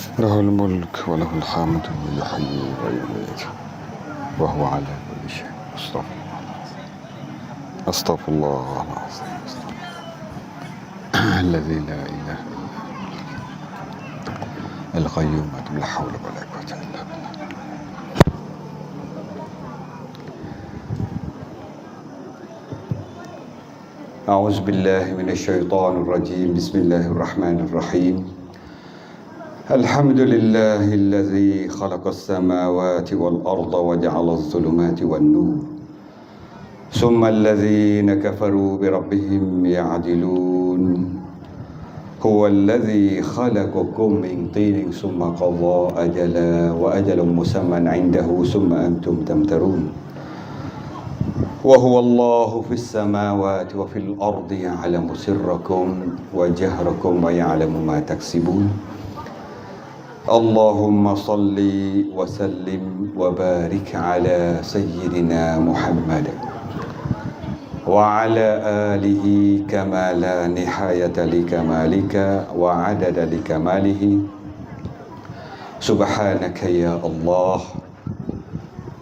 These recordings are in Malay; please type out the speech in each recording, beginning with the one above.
له الملك وله الحمد يحيي ويميت وهو على كل شيء. أستغفر الله العظيم الذي لا إله إلا القيوم لا حول ولا قوة إلا بالله. أعوذ بالله من الشيطان الرجيم. بسم الله الرحمن الرحيم. الحمد لله الذي خلق السماوات والأرض وجعل الظلمات والنور ثم الذين كفروا بربهم يعدلون. هو الذي خلقكم من طين ثم قضى أجلا وأجل مسمى عنده ثم أنتم تمترون. وهو الله في السماوات وفي الأرض يعلم سركم وجهركم ويعلم ما تكسبون. اللهم صل وسلم وبارك على سيدنا محمد وعلى آله كما لا نهاية لكمالك وعدد لكماله. سبحانك يا الله،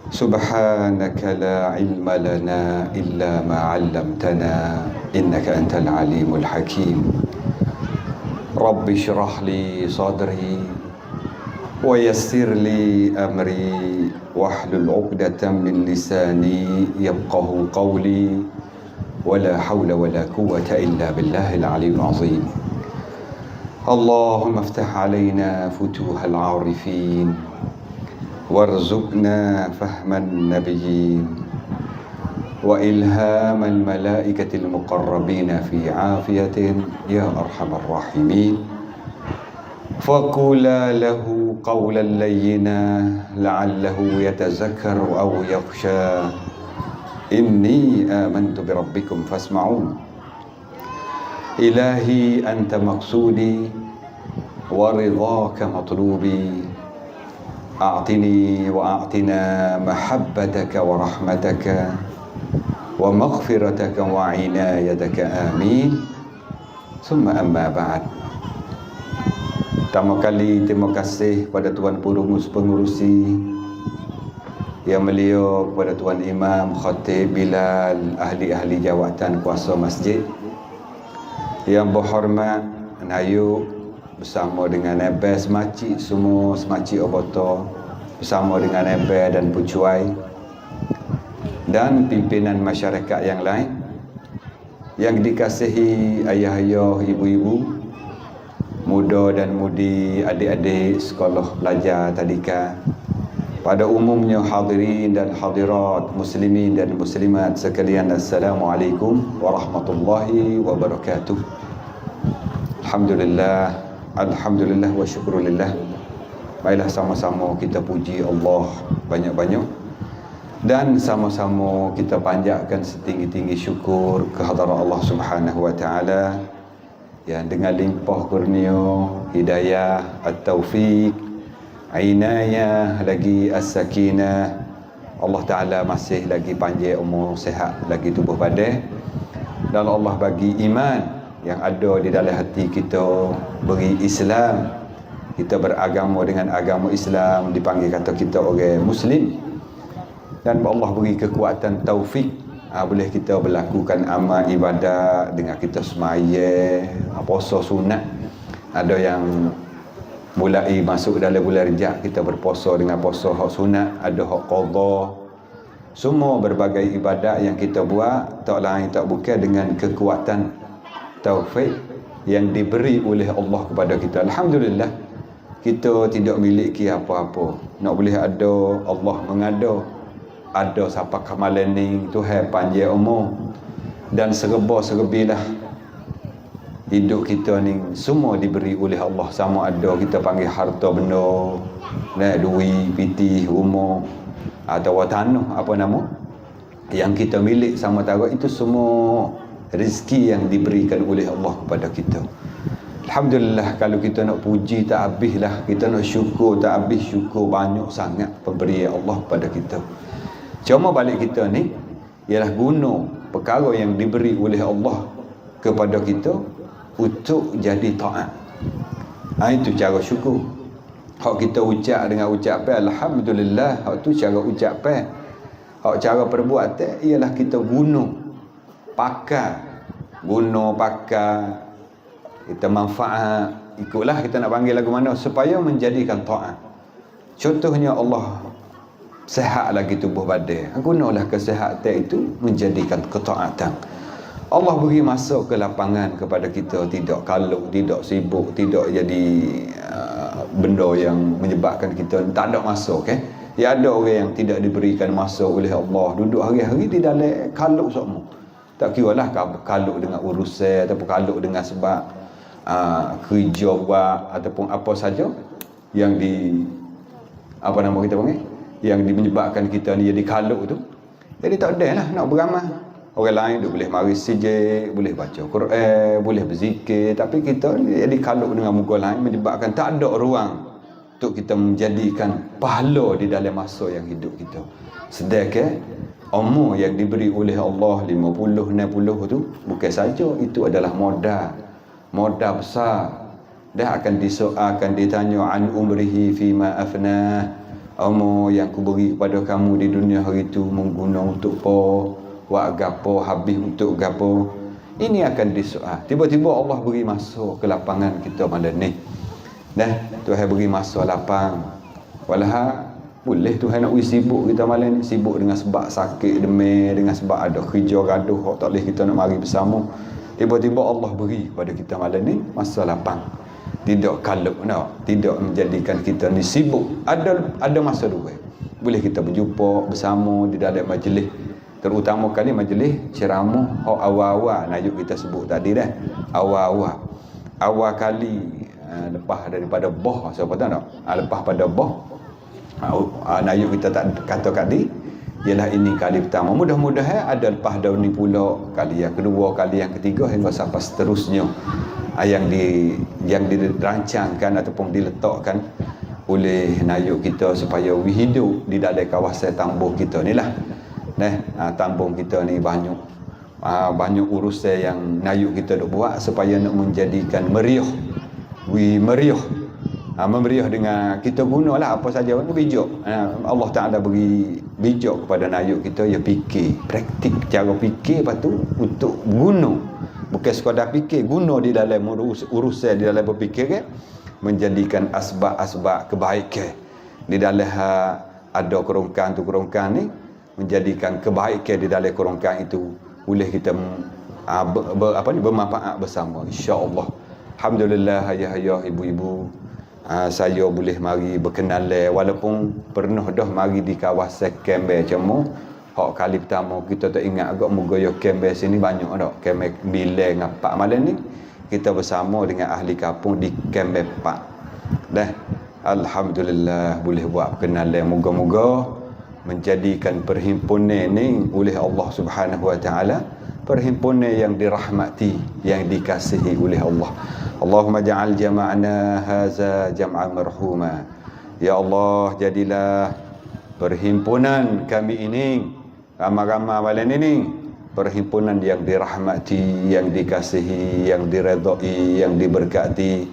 سبحانك لا علم لنا إلا ما علمتنا إنك أنت العليم الحكيم. رب اشرح لي صدري ويسر لي أمري واحلل عقدة من لساني يفقه قولي ولا حول ولا قوة إلا بالله العلي العظيم. اللهم افتح علينا فتوح العارفين وارزقنا فهم النبيين وإلهام الملائكة المقربين في عافية يا أرحم الراحمين. فقولا له قولا لينا لعله يتذكر أو يخشى. إني آمنت بربكم فاسمعون. إلهي أنت مقصودي ورضاك مطلوبي. أعطني وأعطنا محبتك ورحمتك ومغفرتك وعنايتك آمين. ثم أما بعد. Pertama kali terima kasih kepada Tuan Pengurusi Yang Mulia, kepada Tuan Imam, Khatib, Bilal, ahli-ahli jawatan kuasa masjid. Yang berhormat Nayuk bersama dengan Nebel Semacik, semua Semacik Oboto bersama dengan Nebel dan Pucuai, dan pimpinan masyarakat yang lain yang dikasihi ayah-ayah, ibu-ibu, muda dan mudi, adik-adik sekolah pelajar tadika, pada umumnya hadirin dan hadirat, muslimin dan muslimat sekalian, Assalamualaikum warahmatullahi wabarakatuh. Alhamdulillah, alhamdulillah wa syukurillah. Baiklah, sama-sama kita puji Allah banyak-banyak dan sama-sama kita panjatkan setinggi-tinggi syukur kehadirat Allah Subhanahu wa taala yang dengan limpah kurnia, hidayah, at-taufiq, inayah, lagi as-sakinah, Allah Ta'ala masih lagi panjang umur, sehat lagi tubuh badan, dan Allah bagi iman yang ada di dalam hati kita, beri Islam, kita beragama dengan agama Islam, dipanggil kata kita orang Muslim, dan Allah beri kekuatan taufik, boleh kita melakukan amal ibadat dengan kita semaya, puasa sunat. Ada yang mulai masuk dalam bulan Rejab, kita berpuasa dengan puasa hak sunat, ada hak qada. Semua berbagai ibadat yang kita buat tak lain tak bukan dengan kekuatan taufik yang diberi oleh Allah kepada kita. Alhamdulillah, kita tidak miliki apa-apa. Nak boleh ada, Allah mengada. Ada siapa kamalan ni, Tuhan panjang umur dan serba-serbilah hidup kita ni semua diberi oleh Allah. Sama ada kita panggil harta benda, duit, piti, rumah atau tanah, apa nama yang kita milik sama tahu, itu semua rezeki yang diberikan oleh Allah kepada kita. Alhamdulillah, kalau kita nak puji tak habislah, kita nak syukur tak habis, syukur banyak sangat pemberian Allah kepada kita. Cuma balik kita ni ialah guna perkara yang diberi oleh Allah kepada kita untuk jadi taat. Itu cara syukur. Hak kita ucap dengan ucapan alhamdulillah, hak tu cara ucapan. Hak cara perbuatan ialah kita guna pakai kita manfaat, ikutlah kita nak panggil lagu mana supaya menjadikan taat. Contohnya Allah sihat lagi tubuh badan, gunalah kesihatan itu menjadikan ketaatan. Allah beri masa ke lapangan kepada kita, tidak kaluk, tidak sibuk, tidak jadi benda yang menyebabkan kita tak ada masa, okey. Ya, ada orang yang tidak diberikan masa oleh Allah, duduk hari-hari di dalam kaluk semua. Tak kiralah kaluk dengan urusan ataupun kaluk dengan sebab kerja buat ataupun apa saja yang apa nama kita panggil, yang menyebabkan kita ni jadi kaluk tu. Jadi tak ada lah nak beramal. Orang lain dia boleh mari sijil, boleh baca Quran, boleh berzikir, tapi kita ni jadi kaluk dengan muka lain, menyebabkan tak ada ruang untuk kita menjadikan pahala di dalam masa yang hidup kita. Sedangkan umur yang diberi oleh Allah 50, 60 tu bukan saja itu adalah modal besar. Dah akan disoalkan, ditanya an umrihi fima afnah, umur yang ku beri kepada kamu di dunia hari itu mengguna untuk apa, buat gapo, habis untuk gapo. Ini akan disoal. Tiba-tiba Allah beri masa ke lapangan kita malam ni. Tuhan beri masa lapang. Walah boleh Tuhan nak sibuk kita malam ni, sibuk dengan sebab sakit demam, dengan sebab ada kerja gaduh tak boleh kita nak mari bersama. Tiba-tiba Allah beri pada kita malam ni masa lapang. Tidak kaluk, tidak menjadikan kita ni sibuk. Ada masa dua. Boleh kita berjumpa bersama di dalam majlis, terutama kali majlis ceramah awal-awal najuk kita sebut tadi dah. Awal kali lepas daripada boh, siapa tahu tak? Lepas pada boh najuk kita tak kata tadi ialah ini kali pertama. Mudah-mudahan ada lepas daun ni pula kali yang kedua, kali yang ketiga hingga sampai seterusnya yang dirancangkan ataupun diletakkan oleh najuk kita supaya hidup di dalam kawasan tambung kita ni lah. Tambung kita ni banyak urusan yang najuk kita duk buat supaya nak menjadikan meriah. Memeriah dengan kita gunalah apa saja bijak. Allah Ta'ala beri bijak kepada najuk kita, ya fikir, praktik cara fikir, lepas tu untuk guna, bukan sekadar fikir, guna di dalam urusan, di dalam berfikir kan, menjadikan asbab-asbab kebaikan. Di dalam ada kerongkang ni, menjadikan kebaikan di dalam kerongkang itu boleh kita bermanfaat bersama, insya-Allah. Alhamdulillah, ayah-ayah, ibu-ibu, saya boleh mari berkenalan walaupun pernah dah mari di kawasan Kembe cemu. Hak kali pertama kita tak ingat agak mugoyo Kembe sini banyak dak. Kembe Bilang ngapak malam ni kita bersama dengan ahli kampung di Kembe Pak. Alhamdulillah boleh buat perkenalan, moga-moga menjadikan perhimpunan ni oleh Allah Subhanahu wa taala perhimpunan yang dirahmati, yang dikasihi oleh Allah. Allahumma ja'al jama'na haza jam'an marhuma. Ya Allah, jadilah perhimpunan kami ini, ramai-ramai malam ini, perhimpunan yang dirahmati, yang dikasihi, yang diredai, yang diberkati,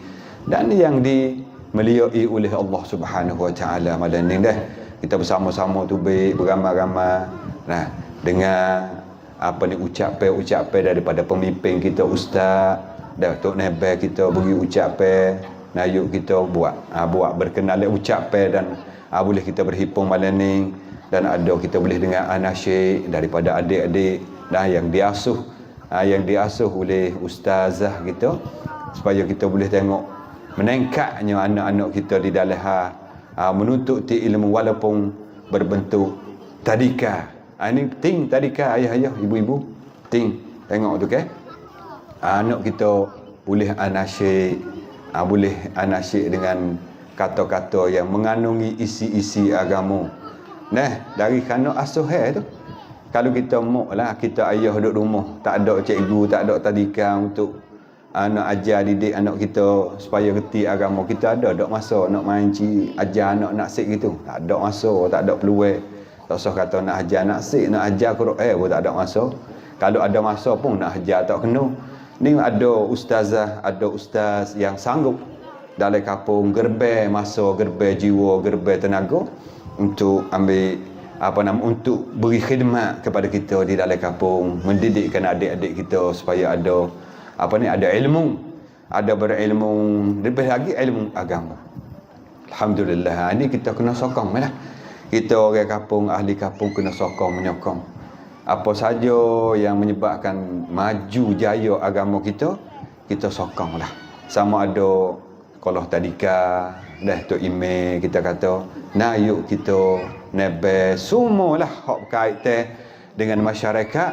dan yang dimeliai oleh Allah Subhanahu wa taala malam ini dah. Kita bersama-sama tu baik, beramai-ramai dengan ucapan daripada pemimpin kita Ustaz, Datuk Nebel kita beri ucapan, najuk kita buat berkenalan ucapan, dan boleh kita berhimpun malam ni, dan ada kita boleh dengar anasyid daripada adik-adik yang diasuh oleh ustazah kita, supaya kita boleh tengok meningkatnya anak-anak kita di dalam menuntut ilmu walaupun berbentuk tadika. Ini penting tadika, ayah-ayah, ibu-ibu, penting tengok tu kan. Anak kita boleh anasyid dengan kata-kata yang mengandungi isi-isi agama. Dari kanak asuh tu, kalau kita kita ayah duduk rumah, tak ada cikgu, tak ada tadika untuk nak ajar didik anak kita supaya reti agama, kita ada masa nak main ajar anak naksik gitu? Tak ada masa, tak ada peluang. Tak usah kata nak ajar naksik, nak ajar Quran pun tak ada masa. Kalau ada masa pun nak ajar tak kena. Ni ada ustazah, ada ustaz yang sanggup dalam kampung gerbe masa, gerbe jiwa, gerbe tenaga untuk ambil untuk beri khidmat kepada kita di dalam kampung, mendidikkan adik-adik kita supaya ada ada ilmu, ada berilmu, lebih lagi ilmu agama. Alhamdulillah, ini kita kena sokong lah. Kita orang kampung, ahli kampung kena sokong, menyokong. Apa saja yang menyebabkan maju jaya agama kita, kita sokong lah. Sama ada kalau tadika, dah tu email kita kata, nah yuk kita nebe semualah hak berkaitan dengan masyarakat,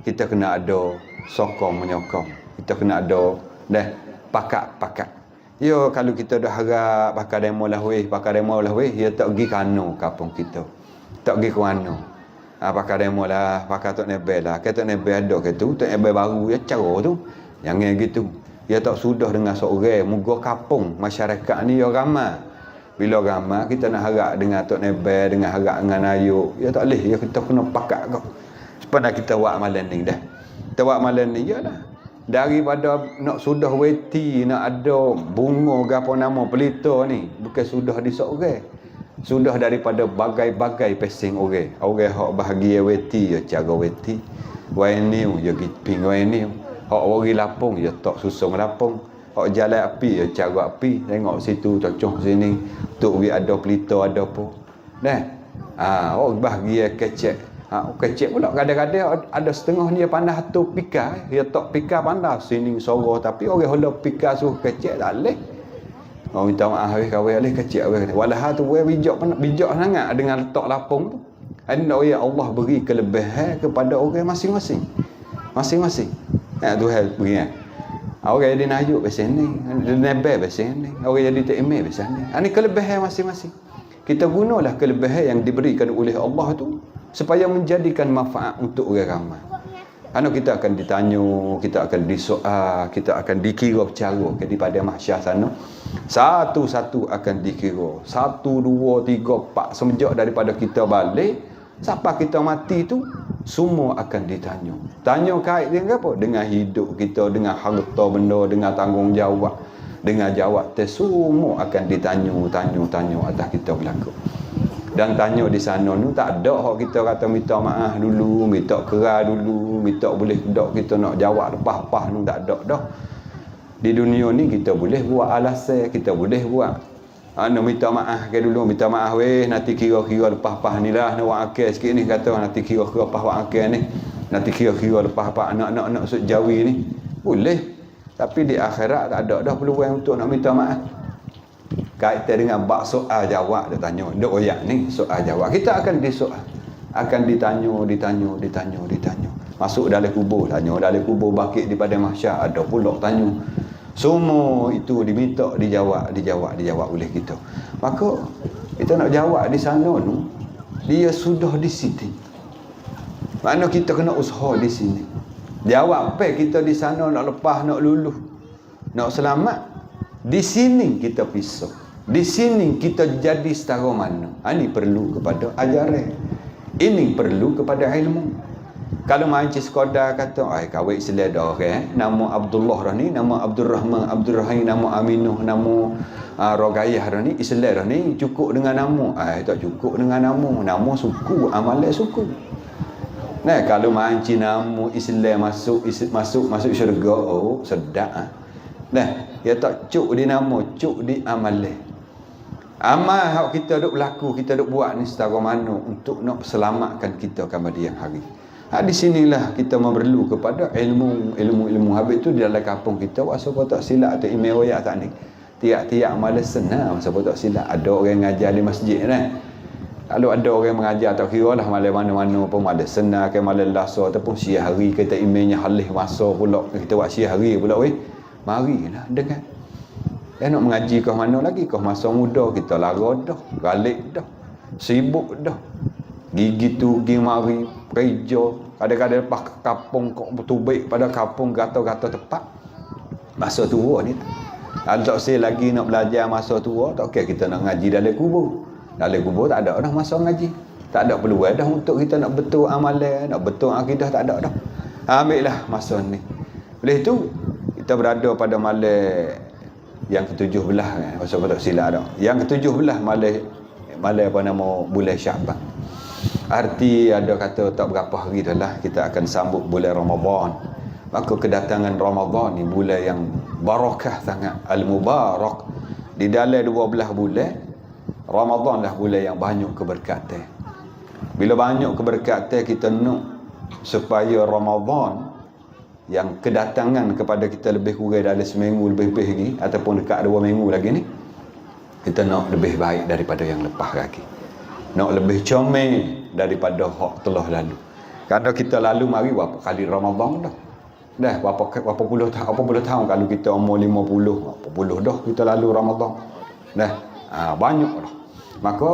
kita kena ada sokong menyokong. Kita kena ada dah pakat-pakat. Yo kalau kita dah harap pakar demo lah weh, ya tak pergi kano kampung kita. Tak pergi ke mana. Pakar demo lah, pakar tok nebe lah. Kata nebe ada ke tu, tok nebe baru ya cara tu. Jangan gitu. Ya tak sudah dengan seorang muga kampung masyarakat ni ya ramai. Bila ramai kita nak harap dengan tok nebe, dengan harap dengan ayuk, ya tak leh, ya kita kena pakat kau. Supaya kita buat malam ni dah. Kita buat malam ni yalah. Daripada nak sudah weti, nak ada bunga gapo nama pelita ni, bukan sudah di seorang. Sudah daripada bagai-bagai pesing orang. Orang hak bahagia weti ya cara weti. Wainiu ya giping wainiu. Hak wari lapung ya tak susung lapung. Hak jalan api ya cara api. Tengok situ cocok sini. Tok we ada pelita ada apa. Nah. Orang bahagia kecek. Kecek pula kadang-kadang ada setengah ni pandai tu pika, dia tak pika pandai sini sorok tapi orang hendak pika suruh kecek tak leh. Orang minta maaf kawan leh kecek orang. Walah tu we bijak sangat dengan letak lapung tu. Anda ya Allah beri kelebihan kepada orang masing-masing. Masing-masing. Tuhan beri. Orang jadi najuk pasal ni, nebel pasal ni. Orang jadi tak email pasal ni. Ini kelebihan masing-masing. Kita gunalah kelebihan yang diberikan oleh Allah tu supaya menjadikan manfaat untuk orang ramai. Kita akan ditanya, kita akan disoal, kita akan dikira bercara daripada mahsyar sana. Satu-satu akan dikira. 1, 2, 3, 4 semenjak daripada kita balik sampai kita mati tu semua akan ditanya. Tanya kait dengan apa? Dengan hidup kita, dengan harta benda, dengan tanggungjawab, dengan jawab tes semua akan ditanya atas kita berlaku. Dan tanya di sana ni tak ada hak kita kata minta maaf dulu, minta kera dulu, minta boleh dak kita nak jawab lepas-lepas ni tak ada dah. Di dunia ni kita boleh buat alasan, kita boleh buat minta maaf ke dulu, minta maaf weh nanti kira-kira lepas-lepas ni lah nak buat akal sikit ni kata nanti kira-kira lepas buat akal ni. Nanti kira-kira lepas-lepas nak sud jawi ni. Boleh. Tapi di akhirat tak ada dah peluang untuk nak minta maaf. Kaitan dengan bab soal jawab dia tanya. Dok oyak ni soal jawab. Kita akan disoal. Akan ditanya. Masuk dalam kubur tanya, dalam kubur bakit daripada mahsyar ada pula tanya. Semua itu diminta dijawab oleh kita. Maka kita nak jawab di sana tu, dia sudah di sini. Mana kita kena usaha di sini. Jawab apa kita di sana nak lepas, nak luluh, nak selamat. Di sini kita pisau. Di sini kita jadi setara mana. Ini perlu kepada ajaran. Ini perlu kepada ilmu. Kalau mancing sekadar kata, kawin seleda nama Abdullah dah ni, nama Abdul Rahman, Abdul Rahim, nama Aminuh, nama Rogayah dah ni, Islam dah ni cukup dengan nama. Tak cukup dengan nama. Nama suku, amalan suku. Nah, kalau mancing nama Islam masuk syurga, sedap. Nah, dia tak cuk di nama, cuk di amalan. Amal yang kita duk berlaku, kita duk buat ni setara mana untuk nak selamatkan kita kemudian hari. Di sinilah kita memerlu kepada ilmu. Habis tu di dalam kampung kita, siapa tak silap atau email royak tak ni. Tiap-tiap malam senang, siapa tak silap. Ada orang ngajar di masjid kan. Kalau ada orang mengajar tak kira lah malam mana-mana pun malam senang ke malam lasa ataupun siang hari kita emailnya halih masa pula. Kita buat siang hari pula weh. Marilah dengar. Nak mengaji kau mana lagi? Kau masa muda kita lara dah, galik dah, sibuk dah. Gigi tu gigi mari kerja, kadang-kadang lepas kampung kau betul baik pada kampung gata-gata tepat. Masa tua ni tak saya lagi nak belajar masa tua, tak okey kita nak ngaji dalam kubur. Dalam kubur tak ada dah masa ngaji. Tak ada peluang dah untuk kita nak betul amalan, nak betul akidah tak ada dah. Ambillah masa ni. Oleh tu kita berada pada malam Yang ke-17 kan, maksud tak silap dah. Yang ke-17 malam apa nama bulan Syaban. Arti ada kata tak berapa hari dah lah kita akan sambut bulan Ramadan. Maka kedatangan Ramadan ni bulan yang barakah sangat, al-mubarak. Di dalam 12 bulan Ramadan lah bulan yang banyak keberkatan. Bila banyak keberkatan, kita nak supaya Ramadan yang kedatangan kepada kita lebih kurang dalam seminggu lebih-lebih lagi ataupun dekat 2 minggu lagi ni, kita nak lebih baik daripada yang lepas lagi, nak lebih comel daripada hak telah lalu. Kerana kita lalu mari berapa kali Ramadan dah berapa puluh tahun kalau kita umur 50 dah kita lalu Ramadan dah. Banyak dah. Maka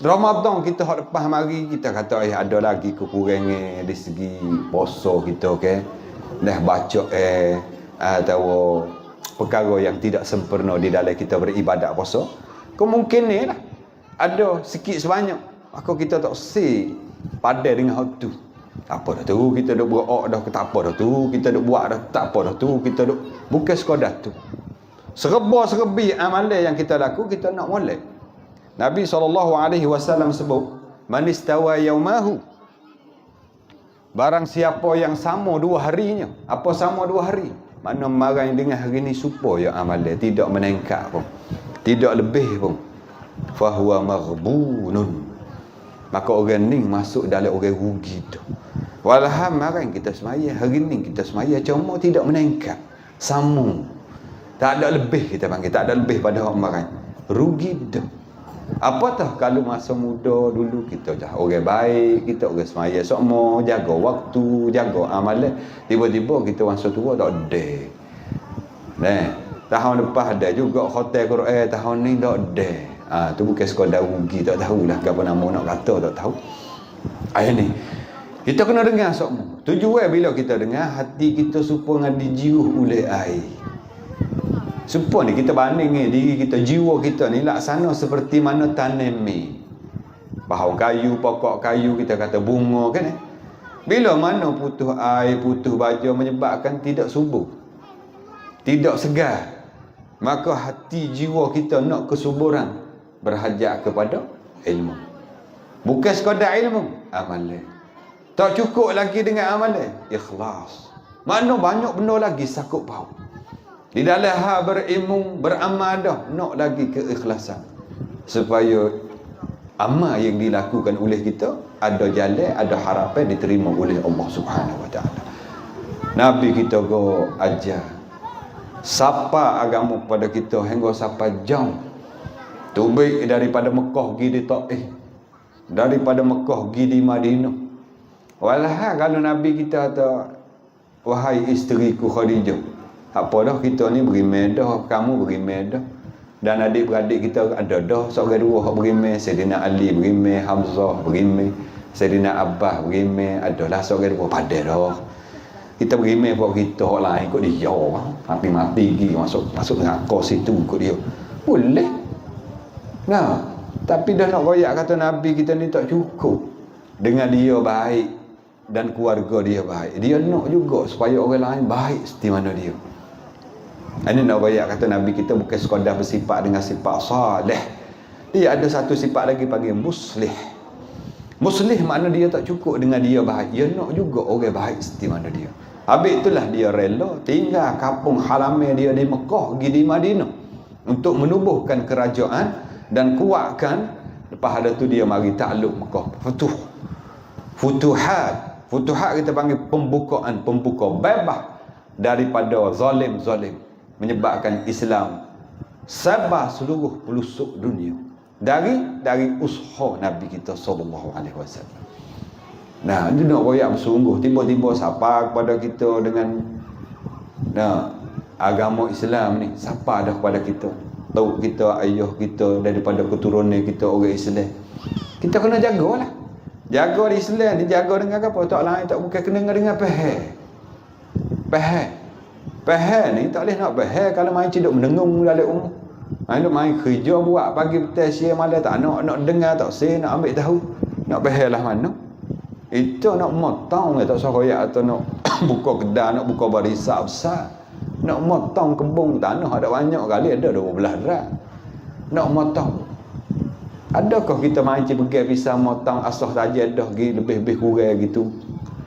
Ramadan kita hak lepas mari, kita kata ada lagi kekurangan di segi puasa kita ke. Dah baca atau perkara yang tidak sempurna di dalam kita beribadat puasa. Kemungkinan lah ada sikit sebanyak. Maka kita tak si padan dengan hal tu. Tak apa dah tu kita duk berok dah, tak apa dah tu kita duk buat dah, tak apa dah tu kita duk, bukan sekadar tu. Serba-serbi amalan yang kita laku kita nak molek. Nabi SAW sebut, man istawa yaumahu, barang siapa yang sama 2 harinya. Apa sama 2 hari? Mana marang dengan hari ni supaya amalan tidak meningkat pun, tidak lebih pun, fahuwa maghbunun, maka orang ni masuk dalam orang rugi tu. Walham marang kita semaya hari ni, kita semaya cuma tidak meningkat, sama, tak ada lebih, kita panggil tak ada lebih pada orang marang, rugi tu. Apa tah kalau masa muda dulu kita dah orang baik, kita orang semaya semua, jaga waktu, jaga amalan, tiba-tiba kita masa tua tak ada. Nah, tahun lepas ada juga khatam Quran, tahun ni tak ada. Tu bukan sekadar rugi, tak tahulah apa nama nak kata, tak tahu. Ayat ni kita kena dengar semua. Tujuan bila kita dengar, hati kita supaya dijiruh oleh air. Supaya ni kita banding diri kita, jiwa kita ni laksana seperti mana tanam ni. Bahawa kayu, pokok kayu, kita kata bunga kan. Bila mana putus air, putus baja menyebabkan tidak subur, tidak segar, maka hati jiwa kita nak kesuburan, berhajat kepada ilmu. Bukan sekadar ilmu, amalan. Tak cukup lagi dengan amalan, ikhlas. Mana banyak benda lagi sakut paut. Di dalam hal berilmu, beramal dah, nak lagi keikhlasan. Supaya amal yang dilakukan oleh kita ada jalan, ada harapan diterima oleh Allah Subhanahu Wa Taala. Nabi kita go ajar sapa agama pada kita hingga sapa jam. Tu baik daripada Mekah pergi di Taif, daripada Mekah pergi di Madinah. Walhal kalau Nabi kita kata, wahai isteriku Khadijah, apa dah kita ni berimeh dah, kamu berimeh dah, dan adik-beradik kita ada dah seorang dua hak berimeh, Sayyidina Ali berimeh, Hamzah berimeh, Sayyidina Abbas berimeh, adalah seorang dua pada dah. Kita berimeh buat kita hak lain ikut dia, mati pergi masuk neraka situ ikut dia. Boleh. Nah, tapi dah nak royak kata Nabi kita ni tak cukup dengan dia baik dan keluarga dia baik. Dia nak juga supaya orang lain baik seperti mana dia. Ini nak royak kata Nabi kita bukan sekadar bersifat dengan sifat salih. Dia ada satu sifat lagi panggil muslih. Muslih makna dia tak cukup dengan dia baik, dia nak juga orang baik seperti mana dia. Habis itulah dia rela tinggal kampung halaman dia di Mekah pergi di Madinah untuk menubuhkan kerajaan dan kuatkan. Lepas ada tu dia mari takluk Mekah, futuhat kita panggil pembuka bebas daripada zalim, menyebabkan Islam sabar seluruh pelosok dunia dari usaha Nabi kita sallallahu alaihi wasallam. Nah, dia nak royak bersungguh, tiba-tiba siapa kepada kita dengan agama Islam ni, siapa dah kepada kita, tahu kita ayah kita daripada keturunan kita orang Islam. Kita kena jagalah. Jaga di Islam ni, jaga dengan apa? Tak lain tak bukan kena dengan pehel ni tak boleh nak pehel kalau main ciduk mendengung dalam umur. Main main kerja buat pagi petang siang malam tak nak dengar, tak say nak ambil tahu. Nak pehel lah mana? Itu nak motong tak usah royak atau nak buka kedai, nak buka barisan besar. Nak motong kebun tanah ada banyak kali, ada 12 rak. Nak motong. Adakah kita mancing pergi pisau motong asah saja dah pergi lebih-lebih kurang gitu.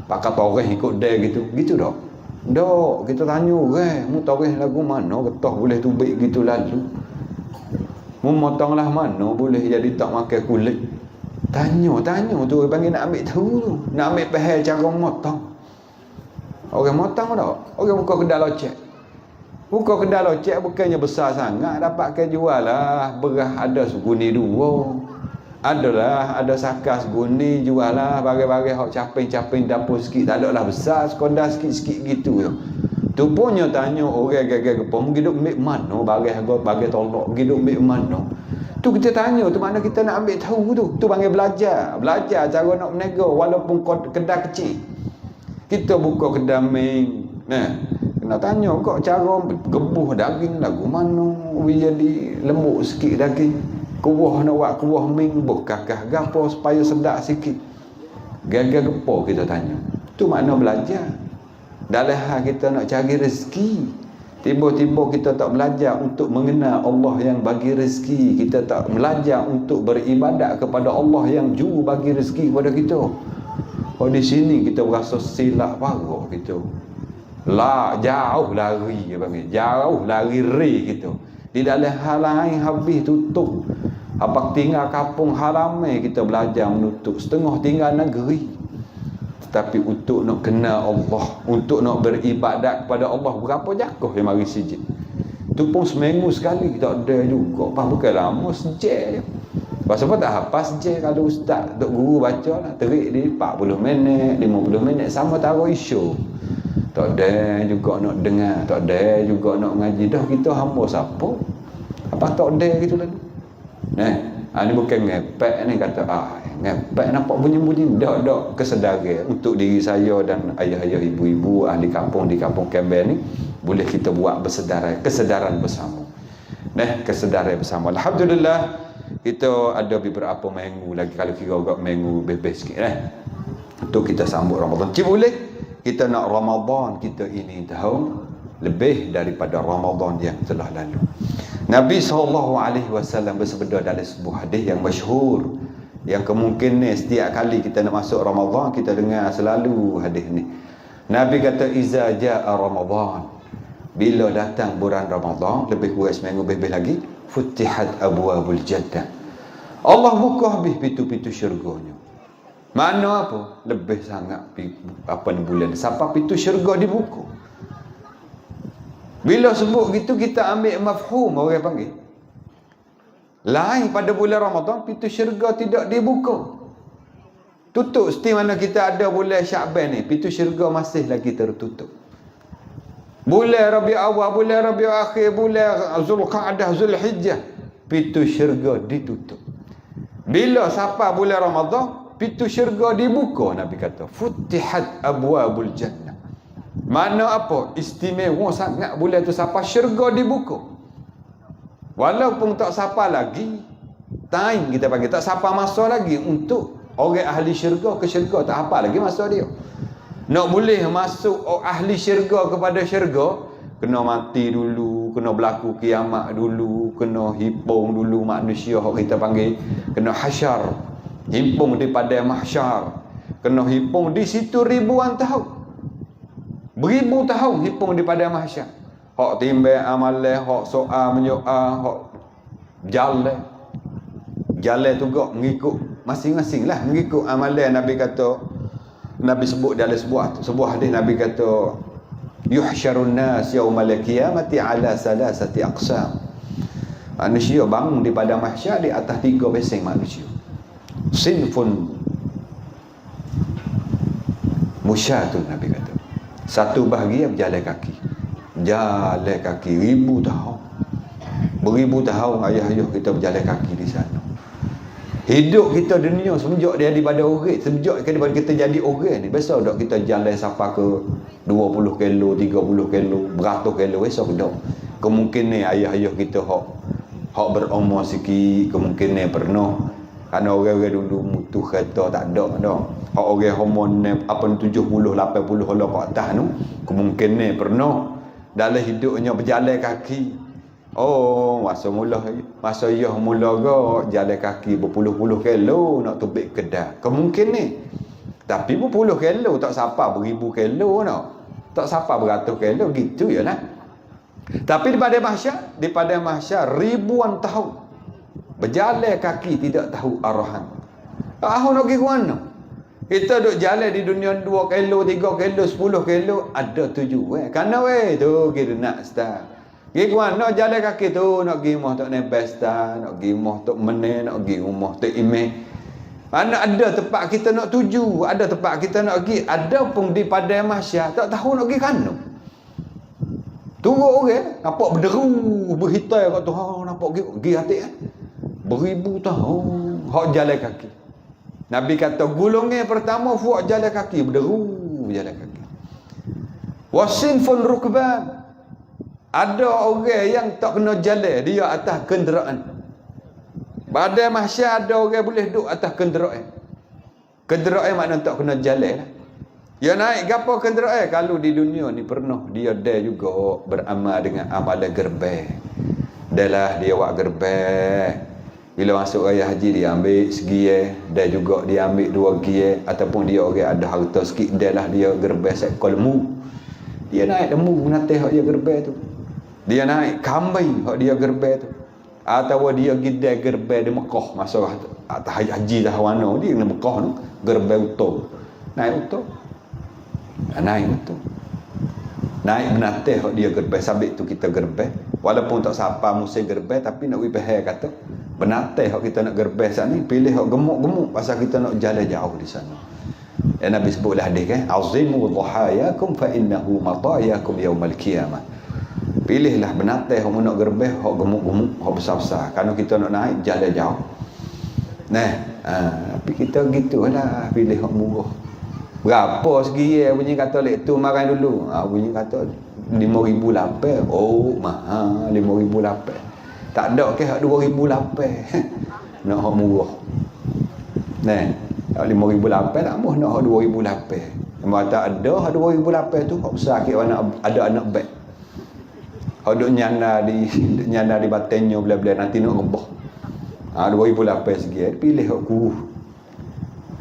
Pakai toreh ikut dia gitu. Gitu dak? Dak, kita tanya orang, mu toreh lagu mana getah boleh tubik gitu lalu. Mu motonglah mana boleh jadi tak makan kulit. Tanya tu panggil nak ambil tahu tu. Nak ambil pahal cara motong. Orang motong dak? Orang buka kedai locek. Buka kedai locek bukannya besar sangat, dapatkan jual lah beras ada seguni 2. Ada sakas seguni jual lah bagai-bagai hok caping-caping dapur sikit, tak ada lah besar, sekadar sikit-sikit gitu je. Tu punya tanya orang gagal gepom hidup mik mana bagai tolok hidup mik mana. Tu kita tanya, tu mana kita nak ambil tahu tu. Tu panggil belajar cara nak berniaga walaupun kedai kecil. Kita buka kedai ming. Nak tanya kok cara gebuh daging lagu mana jadi lembut sikit daging. Kuah nak buat kuah ming buh kakah gapo supaya sedap sikit. Gagal gepo kita tanya. Tu makna belajar. Dalam hal kita nak cari rezeki, tiba-tiba kita tak belajar untuk mengenal Allah yang bagi rezeki, kita tak belajar untuk beribadat kepada Allah yang juru bagi rezeki kepada kita. Oh di sini kita berasa silap parah gitu. Jauh lari dia panggil. Jauh lari gitu. Di dalam hal lain habis tutup. Apa tinggal kampung haramai kita belajar menutup. Setengah tinggal negeri. Tetapi untuk nak kenal Allah, untuk nak beribadat kepada Allah, berapa jakoh yang mari sijil. Tu pun seminggu sekali tak ada juga. Apa bukan lama sejak je. Pasal apa tak hafaz je kalau ustaz, tok guru baca lah terik di 40 minit, 50 minit sama taruh isu. Tak ada juga nak dengar, tak ada juga nak ngaji. Dah kita hamba siapa? Apa tak ada gitu lah. Ni bukan ngepek ni kata ngepek nampak bunyi-bunyi. Dak kesedaran untuk diri saya dan ayah-ayah ibu-ibu ahli kampung di kampung Kemben ni boleh kita buat kesedaran bersama. Kesedaran bersama. Alhamdulillah kita ada beberapa minggu lagi, kalau kira agak minggu bebas sikit untuk kita sambut Ramadan. Cik boleh kita nak Ramadan kita ini tahu lebih daripada Ramadan yang telah lalu. Nabi SAW bersabda dalam sebuah hadis yang masyhur, yang kemungkinan setiap kali kita nak masuk Ramadan kita dengar selalu hadis ni. Nabi kata iza jaa Ramadan, bila datang bulan Ramadan, lebih kurang seminggu lebih lagi, futihat abwabul jannah, Allah buka habis pintu-pintu syurganya. Mana apa? Lebih sangat apa ni bulan. Sampai pintu syurga dibuka. Bila sebut gitu kita ambil mafhum orang panggil. Lain pada bulan Ramadan pintu syurga tidak dibuka. Tutup seperti mana kita ada bulan Syaban ni, pintu syurga masih lagi tertutup. Bulan Rabiul Awal, bulan Rabiul Akhir, bulan Zulqa'dah, Zulhijjah, pintu syurga ditutup. Bila sampai bulan Ramadan, pintu syurga dibuka. Nabi kata futihat abwabul jannah. Mana apa? Istimewa sangat bulan tu sampai syurga dibuka. Walaupun tak sampai lagi time kita panggil, tak sampai masa lagi untuk orang ahli syurga ke syurga, tak apa lagi masa dia. Nak boleh masuk ahli syurga kepada syurga, kena mati dulu, kena berlaku kiamat dulu, kena hipung dulu manusia kita panggil, kena hasyar, himpung di padang mahsyar, kena himpung di situ ribuan tahun, beribu tahun himpung di padang mahsyar. Hak timbang amalan, hak soal menyoal, hak jalan tu gak mengikut masing-masing lah, mengikut amalan. Nabi sebut dalam sebuah hadis, Nabi kata yuhsyarun nas yaumal qiyamati ala salasati aqsam. Manusia bangun di padang mahsyar di atas 3 beseng manusia. Sinfun musyatun, Nabi kata. Satu bahagian berjalan kaki. Jalan kaki ribu tahun. Beribu tahun ayah-ayah kita berjalan kaki di sana. Hidup kita dunia semenjak dia daripada orang, semenjak daripada kita jadi orang ni, biasa dak kita jalan sampai ke 20 kilo, 30 kilo, beratus kilo, biasa dak. Kemungkinan ayah-ayah kita hak berumur sikit, kemungkinan pernah. Kerana orang-orang dulu mutu kereta tak ada dah. Hak orang hormon apa 70, 80 kalau ke atas tu, kemungkinan pernah. dalam hidupnya berjalan kaki. Oh, masa ia mula ke jalan kaki berpuluh-puluh kilo nak tubik kedai. Kemungkin ni. Tapi berpuluh kilo tak siapa beribu kilo no. Tak siapa beratus kilo gitu je lah. Tapi di pada mahsyar ribuan tahun berjalan kaki tidak tahu arahan. Tahu nak pergi ke mana? Kita duk jalan di dunia 2 kilo, 3 kilo, 10 kilo ada tujuan. Kerana tu kita nak start. Pergi ke mana jalan kaki tu nak pergi rumah Tok Nebesta, nak pergi rumah Tok Meneh, nak pergi rumah Tok Imeh. Mana ada tempat kita nak tuju, ada tempat kita nak pergi, ada pun di padang mahsyar tak tahu nak pergi kana. Tunggu orang nampak berderu, berhitai kat tu, nampak pergi hati kan. Beribu tahun hak jalan kaki. Nabi kata golongan pertama fuak jalan kaki, berderu jalan kaki. Wasinfun rukban. Ada orang yang tak kena jalan, dia atas kenderaan. Pada mahsyar ada orang boleh duduk atas kenderaan. Kenderaan makna tak kena jalan lah. Dia naik gapo kenderaan? Kalau di dunia ni pernah dia ada juga beramal dengan amalan gerbang. Dalah dia buat gerbang. Bila masuk raya haji dia ambil segi dan juga dia ambil 2 gie ataupun dia orang ada harta sikit dalah dia gerbang sekol lembu. Dia naik lembu nanti hak dia gerbang tu. Dia naik kambing hak dia gerbang tu. Atau dia gidai gerbang di Mekah masa atas haji dah wana dia di Mekah tu gerbang utuh. Naik utuh. Naik utuh. Naik menatih hak dia gerbang sabit tu kita gerbang. Walaupun tak siapa musim gerbang tapi nak wibahai kata benatih hak kita nak gerbang sana ni pilih hak gemuk-gemuk pasal kita nak jalan jauh di sana. Ya Nabi sebutlah hadis kan azimu dhahayakum fa innahu matayakum yaumal qiyamah. Pilihlah benatih hak nak gerbang hak gemuk-gemuk hak besar-besar kerana kita nak naik jalan jauh. Nah, tapi kita gitulah pilih hak murah. Berapa segi bunyi kata lek tu makan dulu. Bunyi kata 5,000 lapar. Oh, mahal 5,000 lapar. Tak ada ke hak 2,000 lapar. Nak hak murah. Nah, hak 5,000 lapar tak mahu nak hak 2,000 lapar. Memang tak ada hak 2,000 lapar tu hak besar ke mana ada anak baik. Hak duk nyana di batannya bila-bila nanti nak rebah. 2,000 lapar segi pilih hak kurus.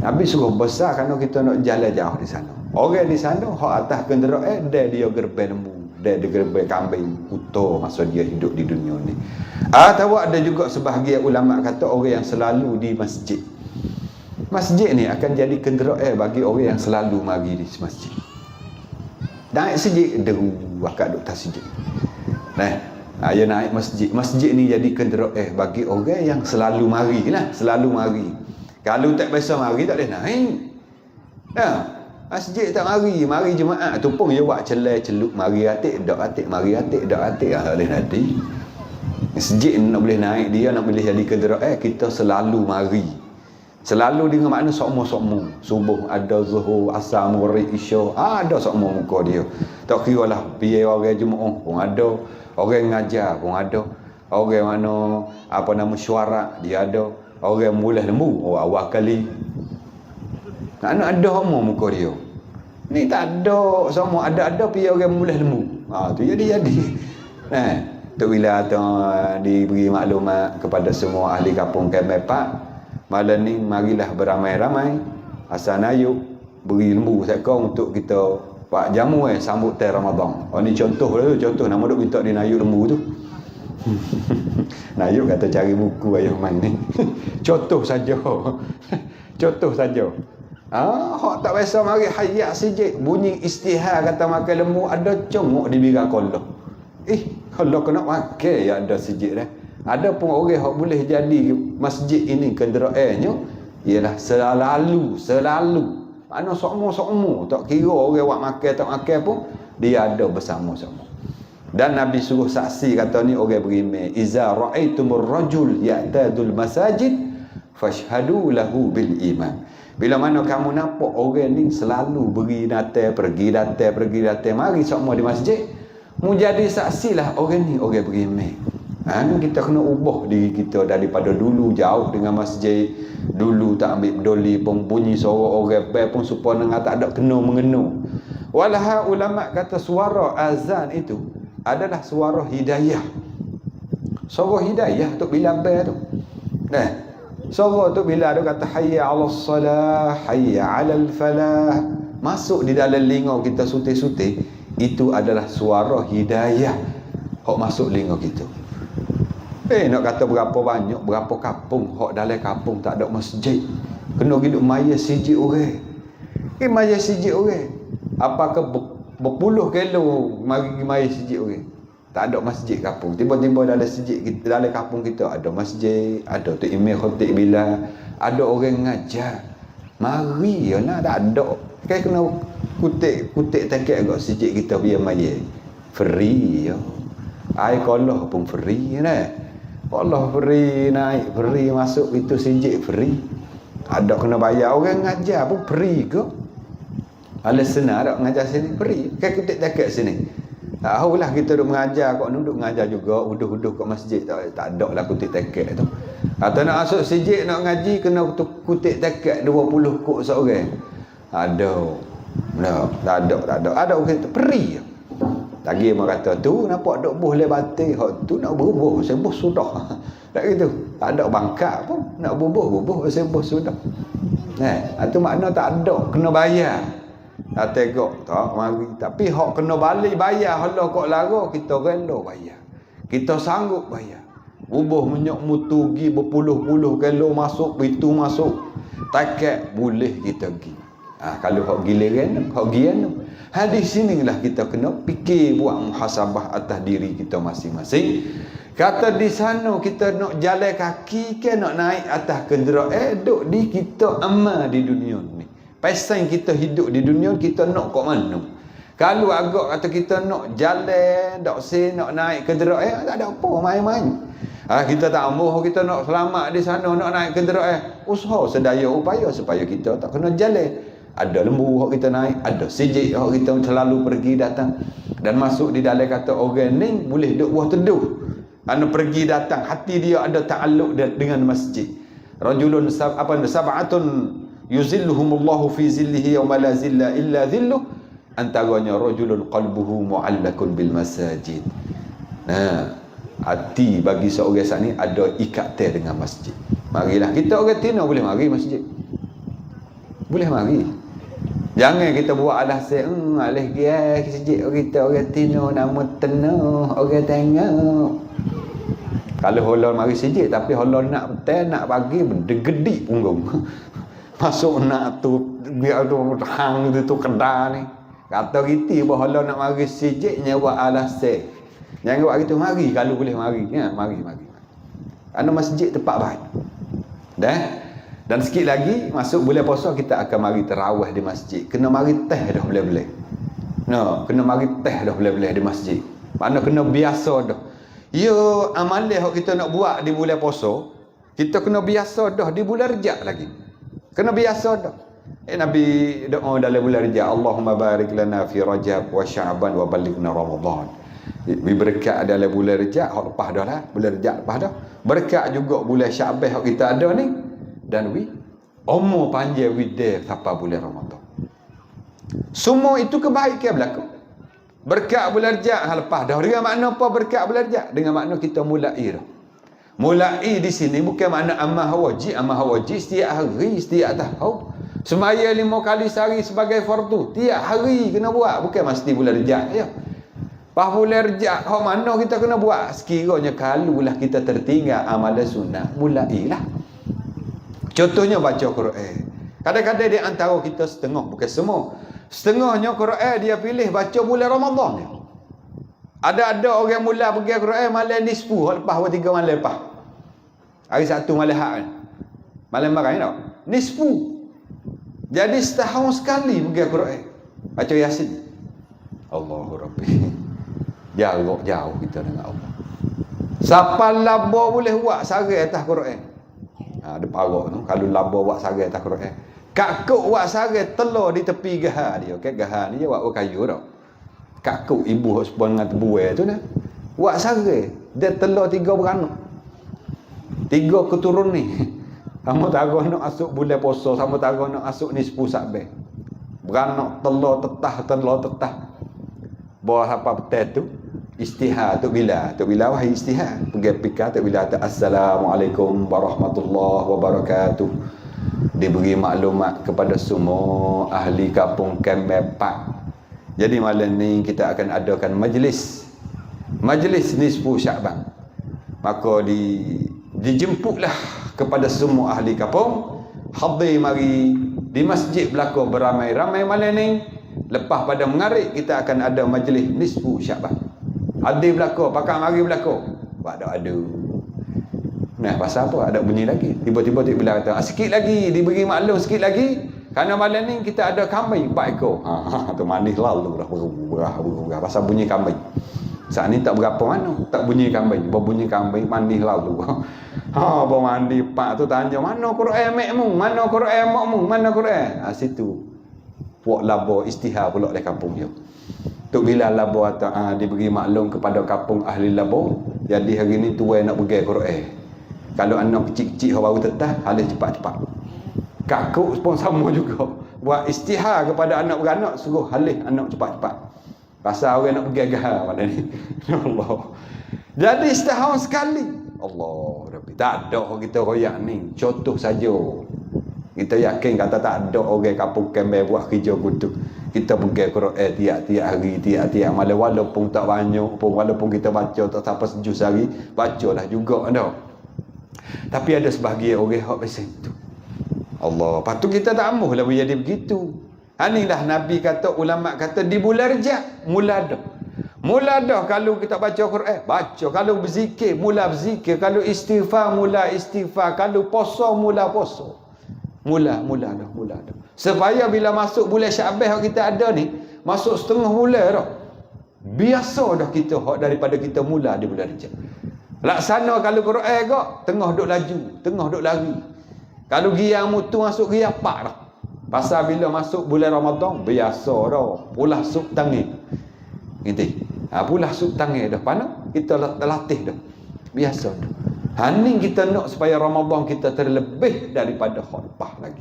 Nabi suruh besar kerana kita nak jalan jauh di sana. Orang di sana hak atas kenderaan dia gerbang lembu, dia gerbang kambing utuh masa dia hidup di dunia ni. Atau ada juga sebahagian ulama kata orang yang selalu di masjid. Masjid ni akan jadi kenderaan bagi orang yang selalu mari di masjid. Naik masjid deru akak duk tas masjid. Nah, dia naik masjid. Masjid ni jadi kenderaan bagi orang yang selalu mari lah, selalu mari. Kalau tak biasa mari tak boleh naik. Masjid tak mari jemaah tu pun dia buat celuk mari atik dak atik mari atik dak atik tak boleh nanti. Masjid nak boleh naik dia nak boleh jadi kenderaan kita selalu mari. Selalu dengan makna sokmo subuh ada zuhur asar maghrib isya ada sokmo muka dia. Tak kira lah biar orang jemaah pun ada, orang ngajar pun ada, orang mana apa nama syuara dia ada. Orang mulah lembu, awal kali. Nak ada semua muka dia. Ni tak ada, semua ada pergi orang mulah lembu. Tu jadi. Nah, tu bila tu diberi maklumat kepada semua ahli kampung Kemai Pak, malam ni marilah beramai-ramai asal nayuk beri lembu seekor untuk kita buat jamu sambut tahun Ramadan. Ni contoh nama duk minta dia nayuk lembu tu. Nayuk kata cari buku ayah main ni. Contoh saja. Hak tak biasa mari hayat sijik bunyi istihar kata makan lembu ada congok di bira kolok. Kalau kena makan ya ada sijik dah. Ada pun orang hak boleh jadi masjid ini kenderaannya ialah selalu. Mana sokmo tak kira orang buat makan tak makan pun dia ada bersama-sama. Dan Nabi suruh saksi kata ni orang beriman iza ra'aitumur rajul ya'tadul masajid fashhadu lahu bil iman. Bila mana kamu nampak orang ni selalu pergi datang mari semua di masjid mu jadi saksilah orang ni orang beriman. Kita kena ubah diri kita daripada dulu jauh dengan masjid, dulu tak ambil peduli pun bunyi suara orang bel pun supaya tak ada kena mengenu. Walah ulama kata suara azan itu adalah suara hidayah. Suara hidayah tu bila bel tu. Nah, suara tu bila tu kata hayya 'alas salah, hayya 'alal falah, masuk di dalam telinga kita sutih-sutih, itu adalah suara hidayah hok masuk telinga kita. Nak kata berapa banyak, berapa kampung hok dalam kampung tak ada masjid. Kena hidup maya siji orang. Maya siji orang. Apakah berpuluh kilo mari maya siji orang. Tak ada masjid kampung. Tiba-tiba dalam masjid kita, dalam kampung kita ada masjid, ada tu imam khatib bila, ada orang ngajar. Mari lah, tak ada. Kan kena kutik tekek kat masjid kita biar maya. Free ya. Ai kalau pun free nah. Allah free naik, free masuk itu masjid free. Ada kena bayar orang ngajar pun free ke? Ala senar tak mengajar sini free. Kan kutik tekek sini. Tahulah kita duk mengajar, kok duduk mengajar juga, uduh-uduh kat masjid tak ada lah kutik tekek tu. Atau nak masuk masjid nak ngaji kena kutik tekek 20 kok seorang. Ada. No, tak ada. Ada orang tu free. Lagi orang kata tu nampak duk buh le batik, hak tu nak bubuh, sembuh sudah. Tak gitu. Tak ada bangkak pun nak bubuh sembuh sudah. Itu makna tak ada, kena bayar. Tak tengok tak mari. Tapi hak kena balik bayar Allah kok lara, kita rela bayar. Kita sanggup bayar. Bubuh minyak mutu gi berpuluh-puluh kilo masuk, itu masuk. Takat boleh kita gi. Kalau hak giliran, hak gian. Di sinilah kita kena fikir buat muhasabah atas diri kita masing-masing. Kata di sana kita nak jalan kaki ke nak naik atas kenderaan, duk di kita amal di dunia ni. Pasal kita hidup di dunia, kita nak kat mana? Kalau agak kata kita nak jalan, nak naik kenderaan, tak ada apa, main-main. Kita tak mahu kita nak selamat di sana, nak naik kenderaan. Usaha sedaya upaya supaya kita tak kena jalan. Ada lembu hak kita naik, ada sijik hak kita selalu pergi datang. Dan masuk di dalam kata orang ni boleh duk buah teduh. Anu pergi datang, hati dia ada ta'alluq dengan masjid. Rajulun sab'atun yuzilluhumullahu fi zillihi yawma la zilla illa zilluh. Antaranya rajulun qalbuhu mu'allakun bil masajid. Hati bagi seorang saat ni ada ikatan dengan masjid. Marilah kita orang Tino boleh mari masjid. Boleh mari. Jangan kita buat alasan alih dia sejak kita orang Tino nama tenang orang tengok. Kalau holon mari sejak tapi holon nak betul nak bagi gede punggung. Masuk nak tu biar tu hang tu kedai ni. Kata kita bahawa holon nak mari sejak nyawa alasan. Jangan buat gitu mari kalau boleh mari. Ya, mari. Ana masjid tempat baik. Dan sikit lagi masuk bulan puasa kita akan mari tarawih di masjid. Kena mari teh dah boleh-boleh. Kena mari teh dah boleh-boleh di masjid. Mana kena biasa dah. Ya, amalan yang kita nak buat di bulan puasa, kita kena biasa dah di bulan Rejab lagi. Kena biasa dah. Nabi doa dalam bulan Rejab, Allahumma barik lana fi Rajab wa Sya'ban wa balighna Ramadan. Berkat dalam bulan Rejab, hak lepas dah lah. Bulan Rejab lepas dah. Berkat juga bulan Sya'ban hak kita ada ni. Dan umur panjang wideh sampai bulan Ramadan. Semua itu kebaikan berlaku. Berkat bulan Rejab lepas dah. Dengan makna apa berkat bulan Rejab? Dengan makna kita mulai dah. Mulai di sini bukan makna amal wajib setiap hari, setiap tahun. Semaya 5 kali sehari sebagai fardu. Tiap hari kena buat, bukan mesti bulan Rejab ya. Pas bulan Rejab hak mana kita kena buat? Sekiranya kalulah kita tertinggal amalan sunnah, mulailah. Contohnya baca Quran. Kadang-kadang di antara kita setengah, bukan semua. Setengahnya Quran dia pilih baca bulan Ramadan ni. Ada orang mula pergi Quran malam nisfu, lepas 3 malam lepas. Hari Sabtu malam hak kan. Malam makan tak? Nisfu. Jadi setahun sekali pergi Quran. Baca Yasin. Allahu Rabbi. Jauh kita dengan Allah. Siapa laba boleh buat sarai atas Quran. Ada parok tu kalau laba buat sarai atas Quran. Kakuk buat sarai telur di tepi gahar dia. Okey, gahar ni dia buat kayu tau. Kakuk ibu sepuan dengan tebuai tu dah. Buat sarai, dia telur 3 beranak. 3 keturun ni. Sama taruh nak masuk bulan puasa, sama taruh nak masuk nisfu Sa'ban. Beranak telur tetah. Bawah apa petai tu, Istihar Tok Bila wahai istihar. Pergi pikir Tok Bila kata Assalamualaikum warahmatullahi wabarakatuh. Dia beri maklumat kepada semua ahli kampung Kemepak. Jadi malam ni kita akan adakan majlis nisfu Sya'ban. Maka dijemputlah kepada semua ahli kampung, hadir mari di masjid belakang beramai-ramai malam ni. Lepas pada mengarik kita akan ada majlis nisfu Sya'ban. Hadir belakang, pakai mari belakang. Ada. Nah, pasal apa? Ada bunyi lagi. Tiba-tiba Tok Bila kata, sikit lagi, diberi maklum sikit lagi. Kerana malam ni kita ada kambing 4 ekor. Tu manis lalu dah. Pasal bunyi kambing. Saat ni tak berapa mana. Tak bunyi kambing. Berbunyi kambing, manis lalu. Bawa mandi pak tu tanya, mana Quran makmu? Mana Quran makmu? Mana Quran? Situ. Puak labo istihar pula di kampung dia. Tok Bila labo atau diberi maklum kepada kampung ahli labo. Jadi hari ni tuai nak pergi Quran. Kalau anak kecil-kecil baru tetap, halus cepat-cepat. Kakuk pun sama juga. Buat istihar kepada anak beranak, suruh halus anak cepat-cepat. Pasal orang nak pergi agak pada ni. Allah. Jadi setahun sekali. Allah Rabbi. Tak ada kita royak ni. Contoh saja. Kita yakin kata tak ada orang kampung Kembe buat kerja gitu. Kita pergi Quran tiap-tiap hari, tiap-tiap malam. Walaupun tak banyak pun, walaupun kita baca tak sampai sejus hari, bacalah juga dah. Tapi ada sebahagian orang hak macam tu. Allah, patut kita tak amuhlah jadi begitu. Inilah Nabi kata, ulama kata di bulan Rejab mula dah kalau kita baca Quran, baca. Kalau berzikir, mula berzikir. Kalau istighfar, mula istighfar. Kalau puasa, mula puasa. Mula dah. Supaya bila masuk bulan Syaban yang kita ada ni, masuk setengah bulan dah. Biasa dah kita hak daripada kita mula di bulan Rejab. Laksana kalau Quran agak, tengah duk laju, tengah duk lari. Kalau giang mutu masuk giang pak dah. Pasal bila masuk bulan Ramadan, biasa dah. Pulah sup tangan. Gitu. Pulah sup tangan dah. Pana? Kita latih dah. Biasa dah. Haning kita nak supaya Ramadan kita terlebih daripada hak lepas lagi.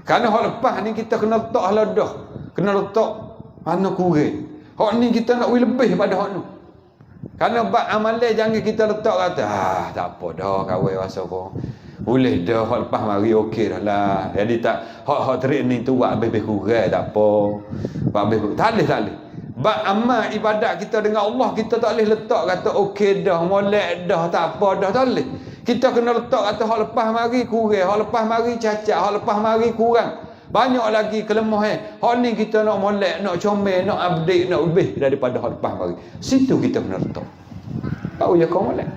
Kerana hak lepas ni kita kena letak dah. Kena letak mana kurang. Hak ni kita nak lebih pada hak ni. Kerana bab amalan jangan kita letak kata, tak apa dah kawan rasa kau. Boleh dah hak lepas mari okey dah lah. Jadi tak hak training tu buat lebih kurang tak apa. Buat lebih tak boleh. Bab amal ibadat kita dengan Allah kita tak boleh letak kata okey dah, molek dah, tak apa dah, tak boleh. Kita kena letak kata hak lepas mari kurang, hak lepas mari cacat, hak lepas mari kurang. Banyak lagi kelemahan. Hak ni kita nak molek, nak comel, nak update, nak lebih daripada hak lepas mari. Situ kita kena letak. Tahu ya kau molek.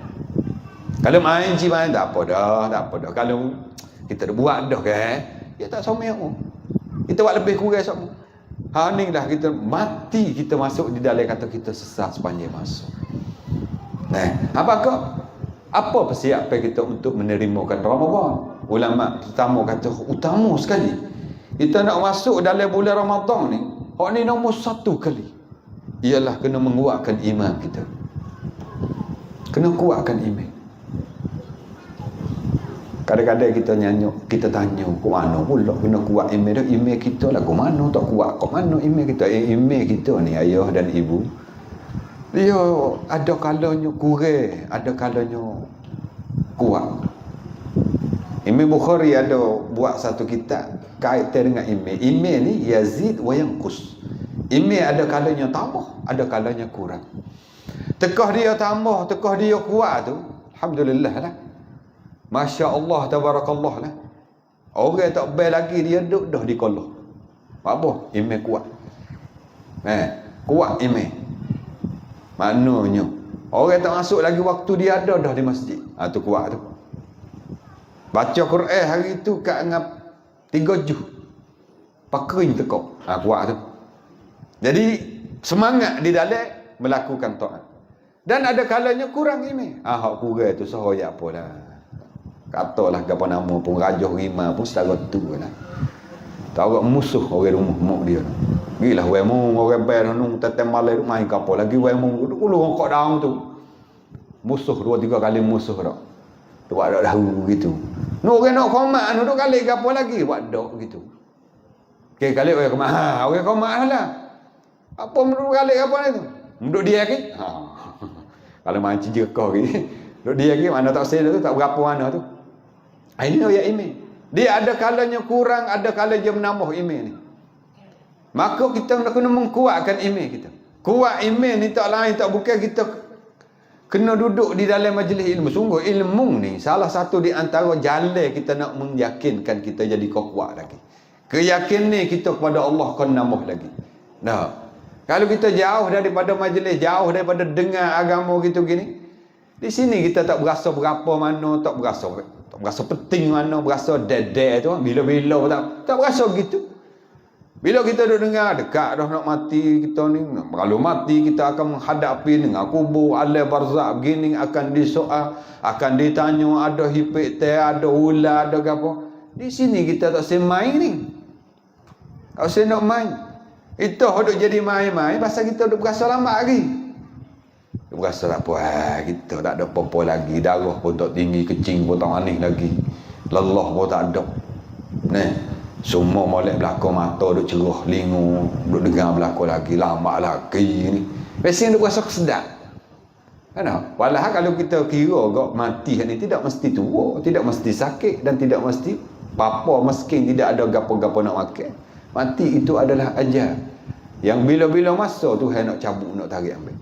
Kalau main ciban tak apa dah. Kalau kita dah buat dah kan, ya tak somel aku. Kita buat lebih kurang sama. Ni dah kita mati kita masuk di dalam kata kita sesat sepanjang masa. Apa persiapan kita untuk menerimakan Ramadan? Ulama pertama kata utama sekali. Kita nak masuk dalam bulan Ramadan ni, hak ni nombor 1 kali. Ialah kena menguatkan iman kita. Kena kuatkan iman. Kadang-kadang kita tanya, kok mana pula kena kuat iman dah? Iman kita lah, kok mana tak kuat? Kok mana iman kita? Iman kita ni ayah dan ibu. Dia ada kalanya kurang, ada kalanya kuat. Imam Bukhari ada buat satu kitab kaitan dengan iman. Iman ni yazid wa yanqus. Iman ada kalanya tambah, ada kalanya kurang. Tekah dia tambah, tekah dia kuat tu, alhamdulillah lah. Masya Allah, tabarakallah lah. Orang tak baik lagi dia duduk dah di kolah. Apa? Iman kuat. Kuat iman. Maknanya orang tak masuk lagi waktu dia ada dah di masjid. Tu kuat tu. Baca Quran hari tu kat ngap 3 juz. Pakering tekok. Kuat tu. Jadi semangat di dalam melakukan taat. Dan ada kalanya kurang iman. Hak kurang tu sahoyak apalah. Katalah apa nama pun raja rima pun setara tu lah. Tahu musuh orang rumah mak dia. Gilah wemu orang bayar nung tetem malai main kapal lagi wemu dulu kok daun tu. Musuh 2-3 kali musuh dak. Buat dak dahulu gitu. Nu orang nak komat nu duk kali kapal lagi buat dak gitu. Okey kali orang komat. Orang komat lah. Apa menurut kali kapal itu? Menduk dia ke? Kalau mancing jerkah gitu. Duk dia lagi mana tak sel tu tak berapa mana tu. Ini ya email. Dia ada kalanya kurang, ada kalanya dia menambah email ni. Maka kita nak kena mengkuatkan email kita. Kuat email ni tak lain tak bukan kita kena duduk di dalam majlis ilmu. Sungguh ilmu ni salah satu di antara jalan kita nak meyakinkan kita jadi kuat lagi. Keyakinan ni kita kepada Allah akan nambah lagi. Nah, kalau kita jauh daripada majlis, jauh daripada dengar agama gitu gini, di sini kita tak berasa berapa mana, tak berasa penting mana, berasa dedek tu bila-bila tak berasa gitu. Bila kita duduk dengar dekat dah nak mati kita ni, kalau mati kita akan menghadapi dengan kubur, alam barzakh begini, akan disoal, akan ditanya ada hipik teh, ada ular, ada apa. Di sini kita tak semai ni. Kalau saya nak main, itu duduk jadi main-main pasal kita duduk berasa lama lagi. Berasa apa kita tak ada apa-apa lagi, darah pun tak tinggi, kecing pun tak manis lagi, lelah pun tak ada. Semua molek belakang mata duk cerah, lingu, duk dengar belakang lagi, lama lagi ni. Biasanya duk rasa kesedap. Kan? Walau kalau kita kira kok mati ni tidak mesti tua, tidak mesti sakit dan tidak mesti apa miskin, tidak ada gapo-gapo nak makan. Mati itu adalah ajal. Yang bila-bila masa Tuhan nak cabut, nak tarik ambil.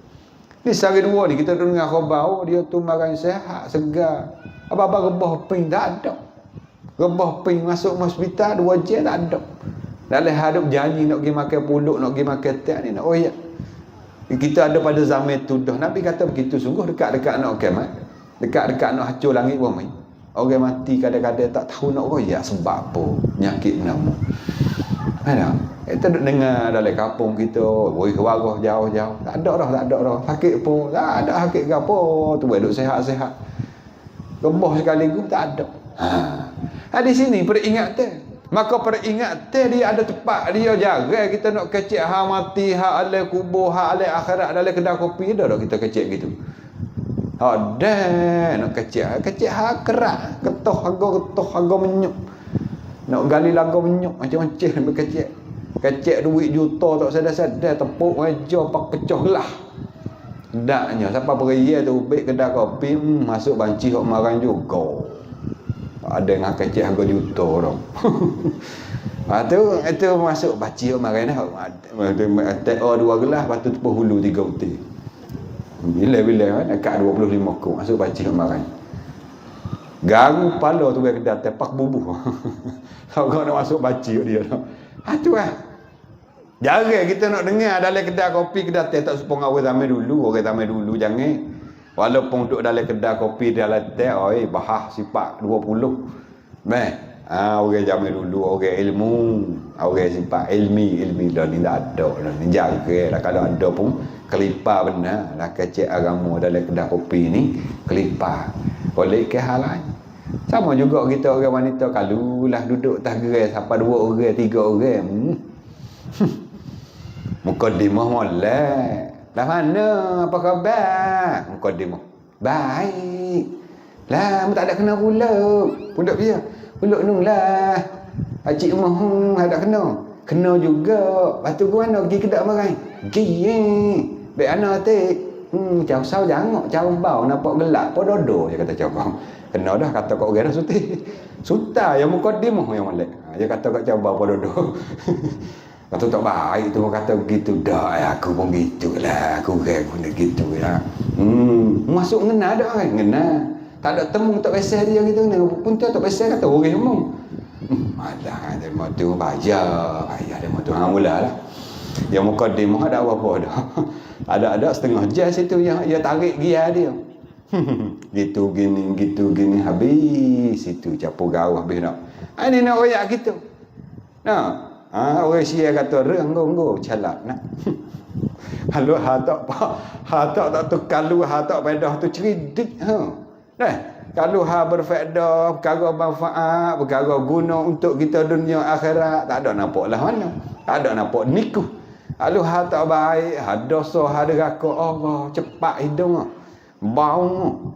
Ni sehari dua ni kita dengar khabar, dia tu makan sehat, segar. Apa-apa rebah ping tak ada. Rebah ping masuk hospital 2 jam tak ada. Dalam hadap janji nak pergi makan pulut, nak pergi makan teh ni nak royak. Kita ada pada zaman tu dah. Nabi kata begitu, sungguh dekat-dekat nak kiamat. Dekat-dekat nak hancur langit bumi. Orang mati kadang-kadang tak tahu nak royak sebab apa, penyakit nama. Ada. Kita duduk dengar dalam kampung kita, woi kewarah jauh-jauh. Tak ada dah. Sakit pun, tak ada sakit ke apa. Tu duduk sehat-sehat. Rebah sekaligus tak ada. Di sini peringatan. Maka peringatan dia ada tempat dia jaga. Kita nak kecek hak mati, hak alai kubur, hak alai akhirat dalam kedai kopi dah kita kecek gitu. Dah nak kecek hak kerak, ketoh harga menyuk. Nak gali lagu menyuk macam-macam berkecek. Kecek duit juta tak sedar-sedar, tepuk meja pak pecah lah. Daknya siapa beria tu baik kedai kopi masuk banci hok marang juga. Ada yang kecek harga juta dah. Itu masuk banci hok marang dah. Teh 2 gelas patut tepuk hulu 3 uti. Bila-bila dekat 25 kok masuk banci hok marang. Garu pala tu kedai tepak bubuh. Kau nak masuk banci dia dah. Tu lah. Jarang kita nak dengar dalam kedai kopi, kedai teh tak sepong orang zaman dulu jangan. Walaupun duduk dalam kedai kopi, dalam teh, bahah sifat 20. Orang zaman dulu, orang ilmu, orang sifat ilmi dah ni tak ada dah. Ni jaga lah, kalau ada pun kelipar benar. Lah kecek agama dalam kedai kopi ni, kelipar. Boleh ke hal lain. Sama juga kita orang wanita, kalau lah duduk tak gerai sampai 2 orang, 3 orang. Mukadimah molek. Dah mana? Apa khabar? Mukadimah. Baik. Lah, tak ada kena pula. Pulak dia. Pulak nu lah. Pakcik mah ada kena. Kena juga. Lepas tu mana pergi kedai marai? Pergi. Baik anak atik. Jauh sao jangan. Jauh bau nampak gelap. Apa dodo dia kata cakap. Kena dah kata kau orang dah suti. Suta yang mukadimah yang molek. Dia kata kau coba apa dodo. Kata tak baik tu kata begitu dah, aku pun gitulah, aku pun gitu lah. Masuk ngena dah kan, ngena. Tak ada temu tak biasa dia gitu ni. Pun tak biasa kata orang umum. Alah dia mau tu bayar dia mau tu mulalah. Yang mukadimah ada apa dah. Ada setengah jam situ yang dia tarik gia dia. gitu gini habis situ campur gaul habis nak. Ini nak royak gitu. Nah, orang Sia kata renggo calak nak. Kalau tak tu kalau tak pedah tu cerdik kalau berfaedah, perkara manfaat, perkara guna untuk kita dunia akhirat, tak ada nampaklah mana. Tak ada nampak niku. Kalau tak baik, dosa, neraka Allah cepat hidung. Bau.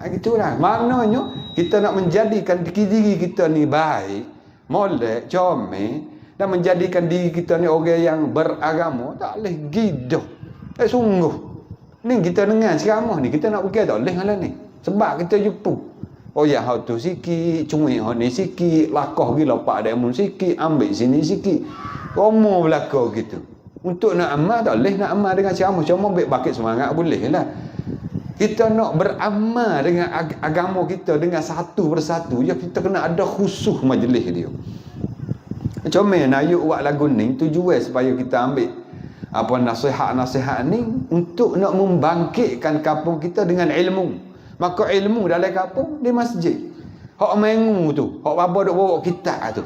Gitulah. Maknanya kita nak menjadikan diri kita ni baik, molek, comel, dan menjadikan diri kita ni orang yang beragama, tak boleh gidoh. Sungguh Ni kita dengar ceramah ni, kita nak pergi tak boleh ngalah ni. Sebab kita jumpa. Oh ya, hau tu sikit, cumi hau ni sikit, lakoh gila pak dia mun sikit, ambil sini sikit. Romo belaka gitu. Untuk nak amal tak boleh, nak amal dengan ceramah. Cuma ambil bakit semangat boleh lah. Kita nak beramal dengan agama kita dengan satu persatu, ya kita kena ada khusus majlis dia. Macam mana Ayub buat lagu ni tujuan supaya kita ambil apa nasihat-nasihat ni untuk nak membangkitkan kampung kita dengan ilmu. Maka ilmu dalam kampung di masjid. Hak mengu tu, hak bapa duk bawa kitab tu.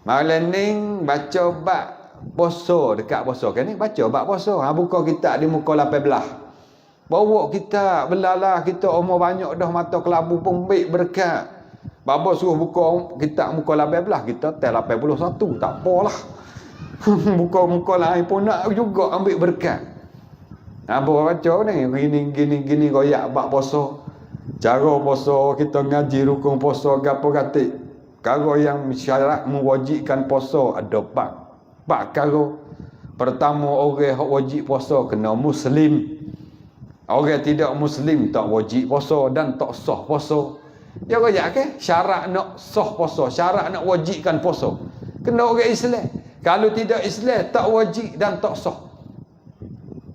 Malam ni baca bab puasa dekat puasa kan ni, baca bab puasa. Ha buka kitab di muka 18. Bawa kitab belalah kita umur banyak dah mata kelabu pun baik berkat. Bapa suruh buka kitab muka 18, kita tel 81, tak apalah. Buka muka lain pun nak juga ambil berkat. Apa baca ni gini royak bab puasa. Cara puasa kita ngaji rukun puasa gapo katik. Kalau yang syarat mewajibkan puasa ada bab kalau pertama orang hak wajib puasa kena muslim. Orang tidak muslim tak wajib puasa dan tak sah puasa. Ya royak ke syarat nak sah puasa, syarat nak wajibkan puasa. Kena orang Islam. Kalau tidak Islam tak wajib dan tak sah.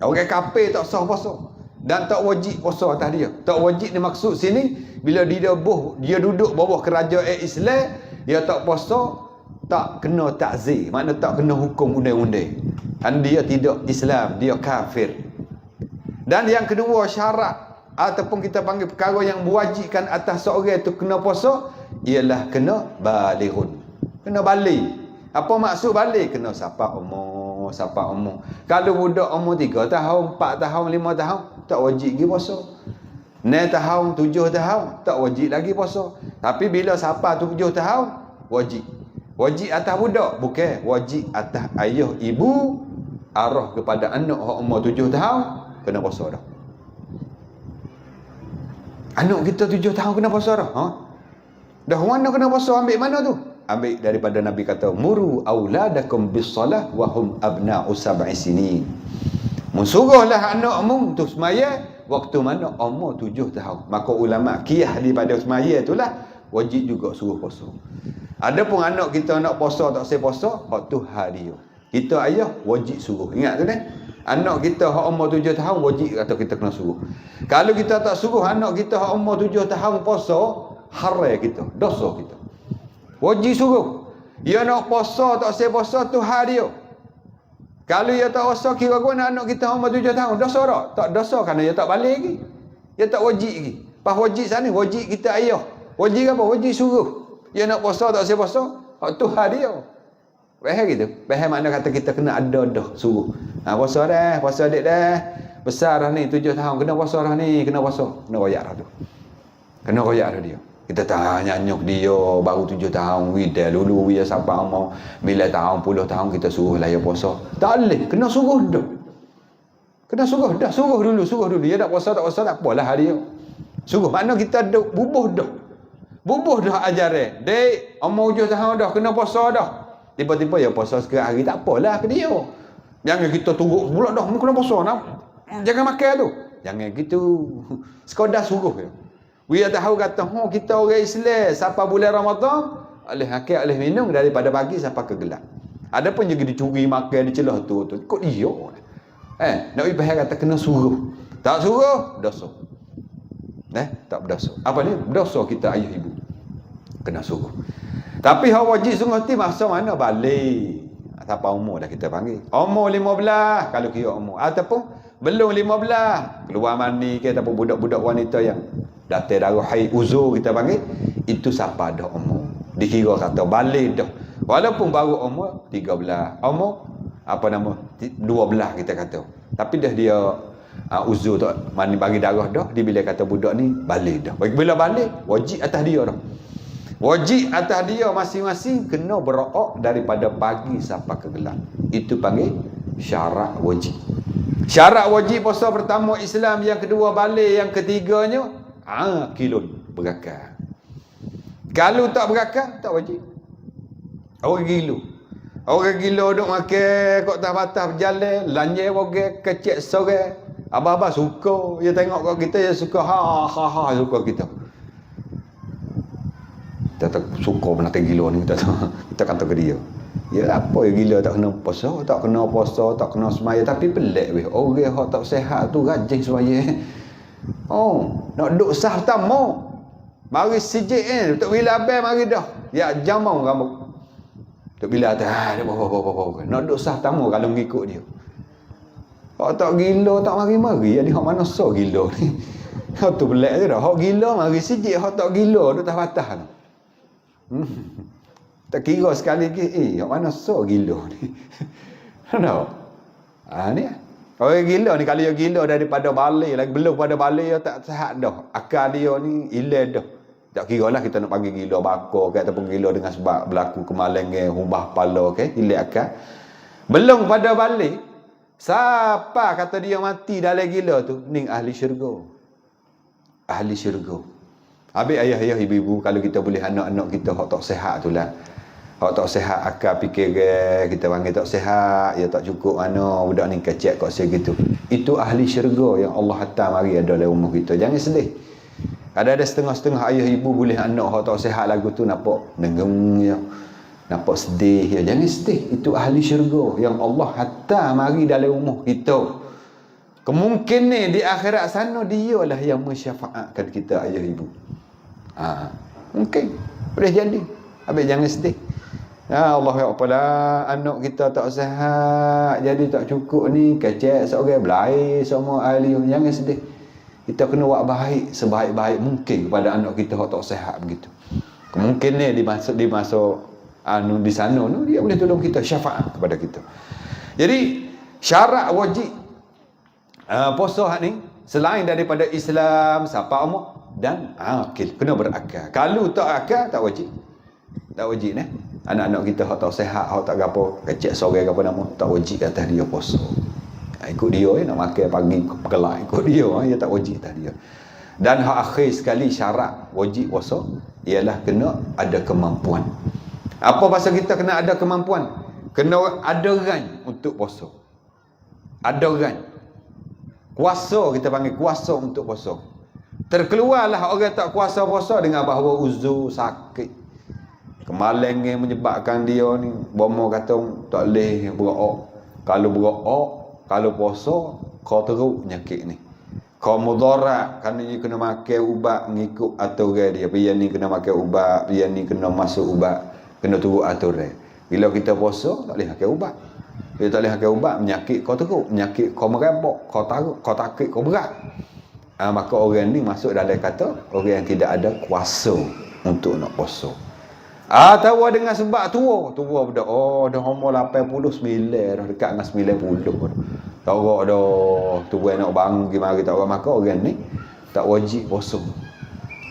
Orang kafir tak sah puasa dan tak wajib puasa atas dia. Tak wajib ni maksud sini bila dia duduk bawah kerajaan Islam, dia tak puasa, tak kena takzir, makna tak kena hukum undang-undang. Dan dia tidak Islam, dia kafir. Dan yang kedua syarat ataupun kita panggil perkara yang mewajibkan atas seorang itu kena puasa ialah kena balighun. Kena balik. Apa maksud balik? Kena sapa umur. Kalau budak umur 3 tahun, 4 tahun, 5 tahun tak wajib lagi puasa. 9 tahun, 7 tahun tak wajib lagi puasa. Tapi bila sapa 7 tahun wajib. Wajib atas budak, bukan wajib atas ayah ibu arah kepada anak umur 7 tahun kena puasa dah. Anak kita 7 tahun kena puasa dah. Ha? Dah mana kena puasa, ambil mana tu? Ambil daripada Nabi kata muru auladakum bis-salah wa hum abna'u sab'i sinin. Mensuruhlah anakmu tu semaya waktu mana umur 7 tahun. Maka ulama qiyas daripada semaya itulah wajib juga suruh puasa. Adapun anak kita nak puasa tak saya puasa, hak tu hak dia. Kita ayah wajib suruh. Ingat tu kan? Anak kita hak umur 7 tahun wajib kata kita kena suruh. Kalau kita tak suruh anak kita hak umur 7 tahun puasa, haram kita, dosa kita. Wajib suruh. Dia nak puasa tak saya puasa tu hak dia. Kalau dia tak puasa kira guna anak kita umur 7 tahun dosa tak? Tak dosa kerana dia tak balik lagi. Dia tak wajib lagi. Pas wajib sana wajib kita ayah. Wajib apa? Wajib suruh. Dia nak puasa tak saya puasa, hak tu hak dia. Faham gitu? Faham makna kata kita kena ada dah suruh. Ha puasa adik dah. Besar dah ni 7 tahun kena puasa dah ni, kena puasa. Kena royak dah tu. Kena royak dah dia. Kita tanya nyok dia baru 7 tahun, dah dulu dia sampai umur 9 tahun, 10 tahun kita suruh lah dia puasa. Tak boleh, kena suruh dah. Kena suruh dah, suruh dulu. Dia tak puasa tak apalah hari dia. Suruh makna kita dah bubuh dah. Bubuh dah ajaran. Dek, umur 7 tahun dah kena puasa dah. Tiba-tiba ya puasa sekarang hari tak apalah ke dia. Jangan kita turut pula dah kena puasa nak. Jangan makan tu. Jangan gitu. Sekadar suruh je. Dia tahu kata, kita orang Islam sampai bulan Ramadan, oleh makan, oleh minum daripada pagi sampai ke gelap. Ada pun juga dicuri makan, dicelah tu. Kok dia? Nak ibahaya kata kena suruh. Tak suruh, dosa. Tak berdosa. Apa ni? Berdosa kita ayah ibu. Kena suruh. Tapi hak wajib sungguh ti masa mana balik. Sampai umur dah kita panggil. Umur 15 kalau kira umur. Ataupun belum 15. Keluar mandi ke ataupun budak-budak wanita yang datang darah haid uzur kita panggil. Itu siapa dah umur. Dikira kata balik dah. Walaupun baru umur 13. Umur 12 kita kata. Tapi dah dia uzur tu mandi bagi darah dah. Dia bila kata budak ni balik dah. Bila balik wajib atas dia dah. Wajib atas dia masing-masing kena berok daripada pagi sampai ke gelap. Itu panggil syarat wajib. Syarat wajib puasa pertama Islam, yang kedua balik, yang ketiganya akilun, berakal. Kalau tak berakal tak wajib. Orang gila duk makan kok tak batas berjalan, lanjai wogek kecek sore. Abah-abah suka, dia tengok kat kita, dia suka suka kita. Kita tak suka benda gila ni, kita kata ke dia. Ya apa ya gila tak kena puasa, tak kena semaya, tapi pelik weh. Orang hak tak sihat tu rajin semaya. Nak duk sah tamu. Mari sijik tak bila abang mari dah. Ya jamau rambut. Tak bila atas nak duk sah tamu kalau ngikut dia. Hak tak gila tak mari-mari, jadi hak mana so gila ni. Hak tu pelik je dah. Hak gila mari sijik, hak tak gila duk atas batas tu. Tak kira sekali lagi, hak mana so gila ni. Tahu? Ni. Orang gila ni, kalau dia gila daripada balik lagi, belum pada balik dia tak sihat dah. Akal dia ni hilang dah. Tak kira lah kita nak panggil gila bakar ke, ataupun gila dengan sebab berlaku kemalangan, hubah pala ke, hilang akal. Belum pada balik, siapa kata dia mati dalam gila tu, ni ahli syurga. Ahli syurga. Habis ayah-ayah, ibu-ibu, kalau kita boleh anak-anak kita hak tak sihat tu lah. Hak tak sihat akal fikir kita panggil tak sihat, ya tak cukup budak ni kecek kat saya gitu. Itu ahli syurga yang Allah hantar mari ada dalam rumah kita. Jangan sedih. Ada setengah-setengah ayah ibu boleh anak hak tak sihat lagu tu nampak nengung ya. Nampak sedih ya. Jangan sedih. Itu ahli syurga yang Allah hantar mari dalam rumah kita. Kemungkinan di akhirat sana dialah yang mensyafaatkan kita ayah ibu. Mungkin boleh jadi. Habis jangan sedih. Ya Allah ya apalah anak kita tak sihat, jadi tak cukup ni, kecek seorang belai semua ahli. Jangan sedih. Kita kena buat baik sebaik-baik mungkin kepada anak kita yang tak sihat begitu. Kemungkinan di masa di sana tu dia boleh tolong kita, syafaat kepada kita. Jadi syarat wajib puasa ni selain daripada Islam, siapa umur dan akil, kena berakal. Kalau tak akal tak wajib. Tak wajib ni. Anak-anak kita hak tak sihat, hak tak gapo, kecek sore gapo nama, tak wajib atas dia puasa. Ikut dia nak makan pagi kelak ikut dia tak wajib atas dia. Dan hak akhir sekali syarat wajib puasa ialah kena ada kemampuan. Apa bahasa kita kena ada kemampuan? Kena ada ran untuk puasa. Ada ran. Kuasa, kita panggil kuasa untuk puasa. Terkeluarlah orang tak kuasa puasa dengan bahawa uzur, sakit, kemalangan menyebabkan dia ni bomo kata tak boleh berok. Kalau berok, kalau puasa kau teruk penyakit ni. Kau mudarat kerana dia kena makan ubat ngikut aturan dia. Dia ni kena makan ubat, dia ni kena masuk ubat, kena turut aturan. Bila kita puasa tak boleh makan ubat. Bila tak boleh makan ubat, penyakit kau teruk, penyakit kau merabak, kau taruk, kau takut, kau berat. Maka orang ni masuk dalam kata orang yang tidak ada kuasa untuk nak puasa. Tahu dengan sebab tua budak. Dah umur 89 dah, dekat dengan 90 dah. Tak dah tua nak bangun mari tak maka orang ni tak wajib puasa.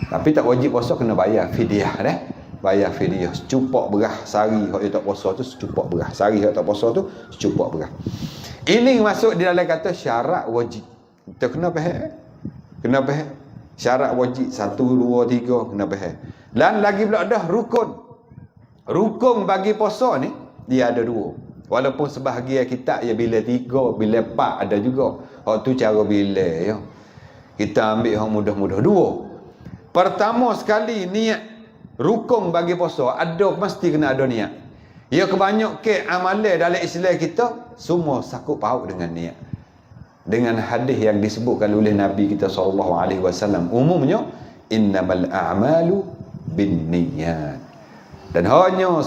Tapi tak wajib puasa kena bayar fidyah dah. Bayar fidyah secupak beras sehari hak dia tak puasa tu, secupak beras. Sehari hak tak puasa tu secupak beras. Ini masuk di dalam kata syarat wajib. Kita kena faham. Kena faham. Syarat wajib 1 2 3 kena faham. Dan lagi pula dah rukun. Rukun bagi puasa ni dia ada 2. Walaupun sebahagian kitab ya bila 3, bila 4 ada juga. Hak tu cara bila ya. Kita ambil yang mudah-mudah 2. Pertama sekali niat rukun bagi puasa ada, mesti kena ada niat. Ya kebanyakan amalan dalam Islam kita semua sakut paut dengan niat. Dengan hadis yang disebutkan oleh Nabi kita SAW umumnya innamal a'malu binniyat. Dan hanya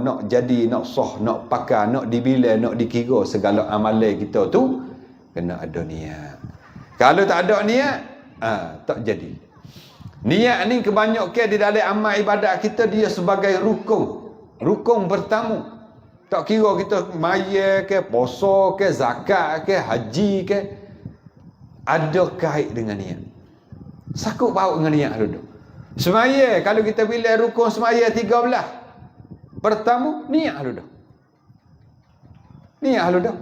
nak jadi, nak sah, nak pakai, nak dibilai, nak dikira segala amalan kita tu kena ada niat. Kalau tak ada niat, tak jadi. Niat ni kebanyakan di dalam amal ibadat kita dia sebagai rukun. Rukun pertama. Tak kira kita maya ke, puasa ke, zakat ke, haji ke, ada kait dengan niat. Sakut paut dengan niat dulu. Semaya, kalau kita bila rukun semaya 13. Pertama, niat dulu. Niat dulu.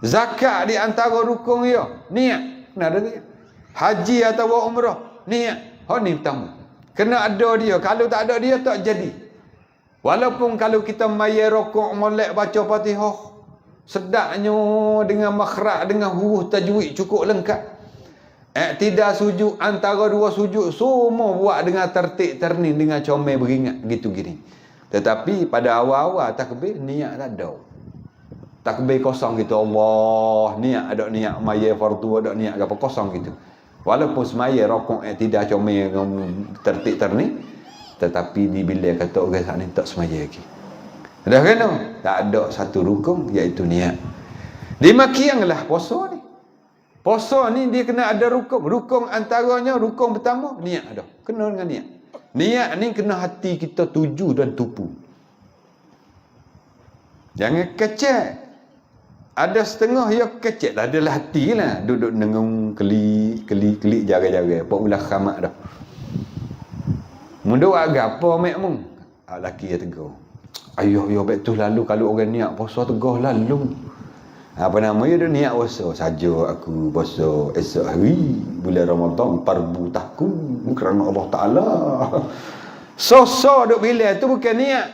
Zakat di antara rukun dia, niat. Kena ada niat. Haji atau umrah, niat. Ni pertama. Kena ada dia. Kalau tak ada dia, tak jadi. Walaupun kalau kita maya rukuk molek baca Fatihah, sedaknya, dengan makhraj, dengan huruf tajwid cukup lengkap. Iktidal sujud, antara dua sujud semua buat dengan tertib terning, dengan comel beringat gitu gini. Tetapi pada awal-awal takbir niat tak ada. Takbir kosong gitu, Allah, niat ada niat maya fardu, ada niat apa kosong gitu. Walaupun semaya rokok tidak comel tertib terning, tetapi bila kata orang sana tak semaya lagi. Dah kena? Tak ada satu rukun iaitu niat. Dimakianlah puasa ni. Puasa ni dia kena ada rukun. Rukun antaranya, rukun pertama, niat ada. Kena dengan niat. Niat ni kena hati kita tuju dan tupu. Jangan kecek. Ada setengah yang kecek lah. Adalah hati lah. Duduk nengung, kelik, jaga-jaga. Apa ulah khamak dah. Mudah agak apa makmum? Laki yang tegur. Ayuh, betul lalu kalau orang niat puasa tegur lalu. Apa nama dia niat puasa saja aku puasa esok hari bulan Ramadan fardu tahku kerana Allah Taala. So duk bila tu bukan niat.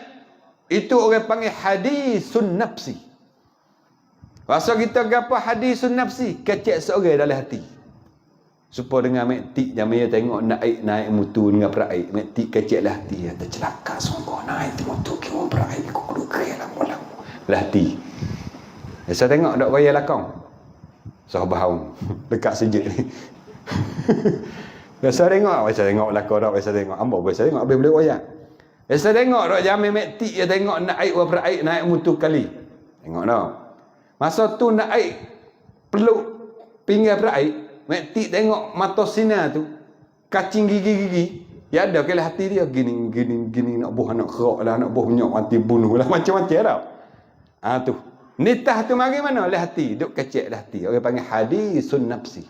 Itu orang panggil hadisun nafsi. Masa kita gapo hadisun nafsi, kecek seorang dalam hati. Supaya dengan mektik jamaya tengok naik mutu dengan peraik, mektik keceklah hati dia tercelaka sungguh naik mutu kira peraik kudu kira lah hati. Saya tengok dok raya lakong. Sahabat dekat sejid ni. Saya tengok lakon dak, saya tengok ambo, saya tengok habis boleh raya. Saya tengok dok jamai mektik dia tengok naik wa peraik naik mutu kali. Tengok dak. Masa tu naik peluk pinggir peraik, mektik tengok mata sinar tu, kacing gigi-gigi. Ya ada kelah hati dia gini nak buh anak kerak lah, nak buh nyok mati bunuh lah macam-macam dah. Tu. Nitah tu mari mana oleh hati, duk kecek dah hati. Orang panggil hadisun nafsi.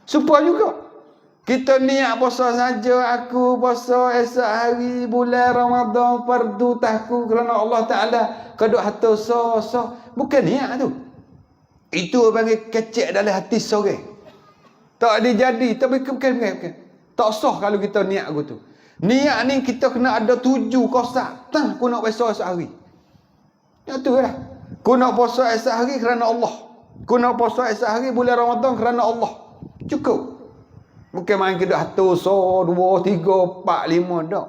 Supaya juga kita niat puasa saja, aku puasa esok hari bulan Ramadan fardu tahku kerana Allah Taala keduk hatu so. Bukan niat tu. Itu orang panggil kecek dalam hati seorang. Tak dijadi, tapi bukan. Tak sah kalau kita niat gitu. Niat ni kita kena ada 7 kosak. Tah aku nak puasa esok hari. Ya tu lah. Aku nak puasa esok hari kerana Allah. Aku nak puasa esok hari bulan Ramadan kerana Allah. Cukup. Bukan main kita hatu so 2, 3, 4, 5 dak.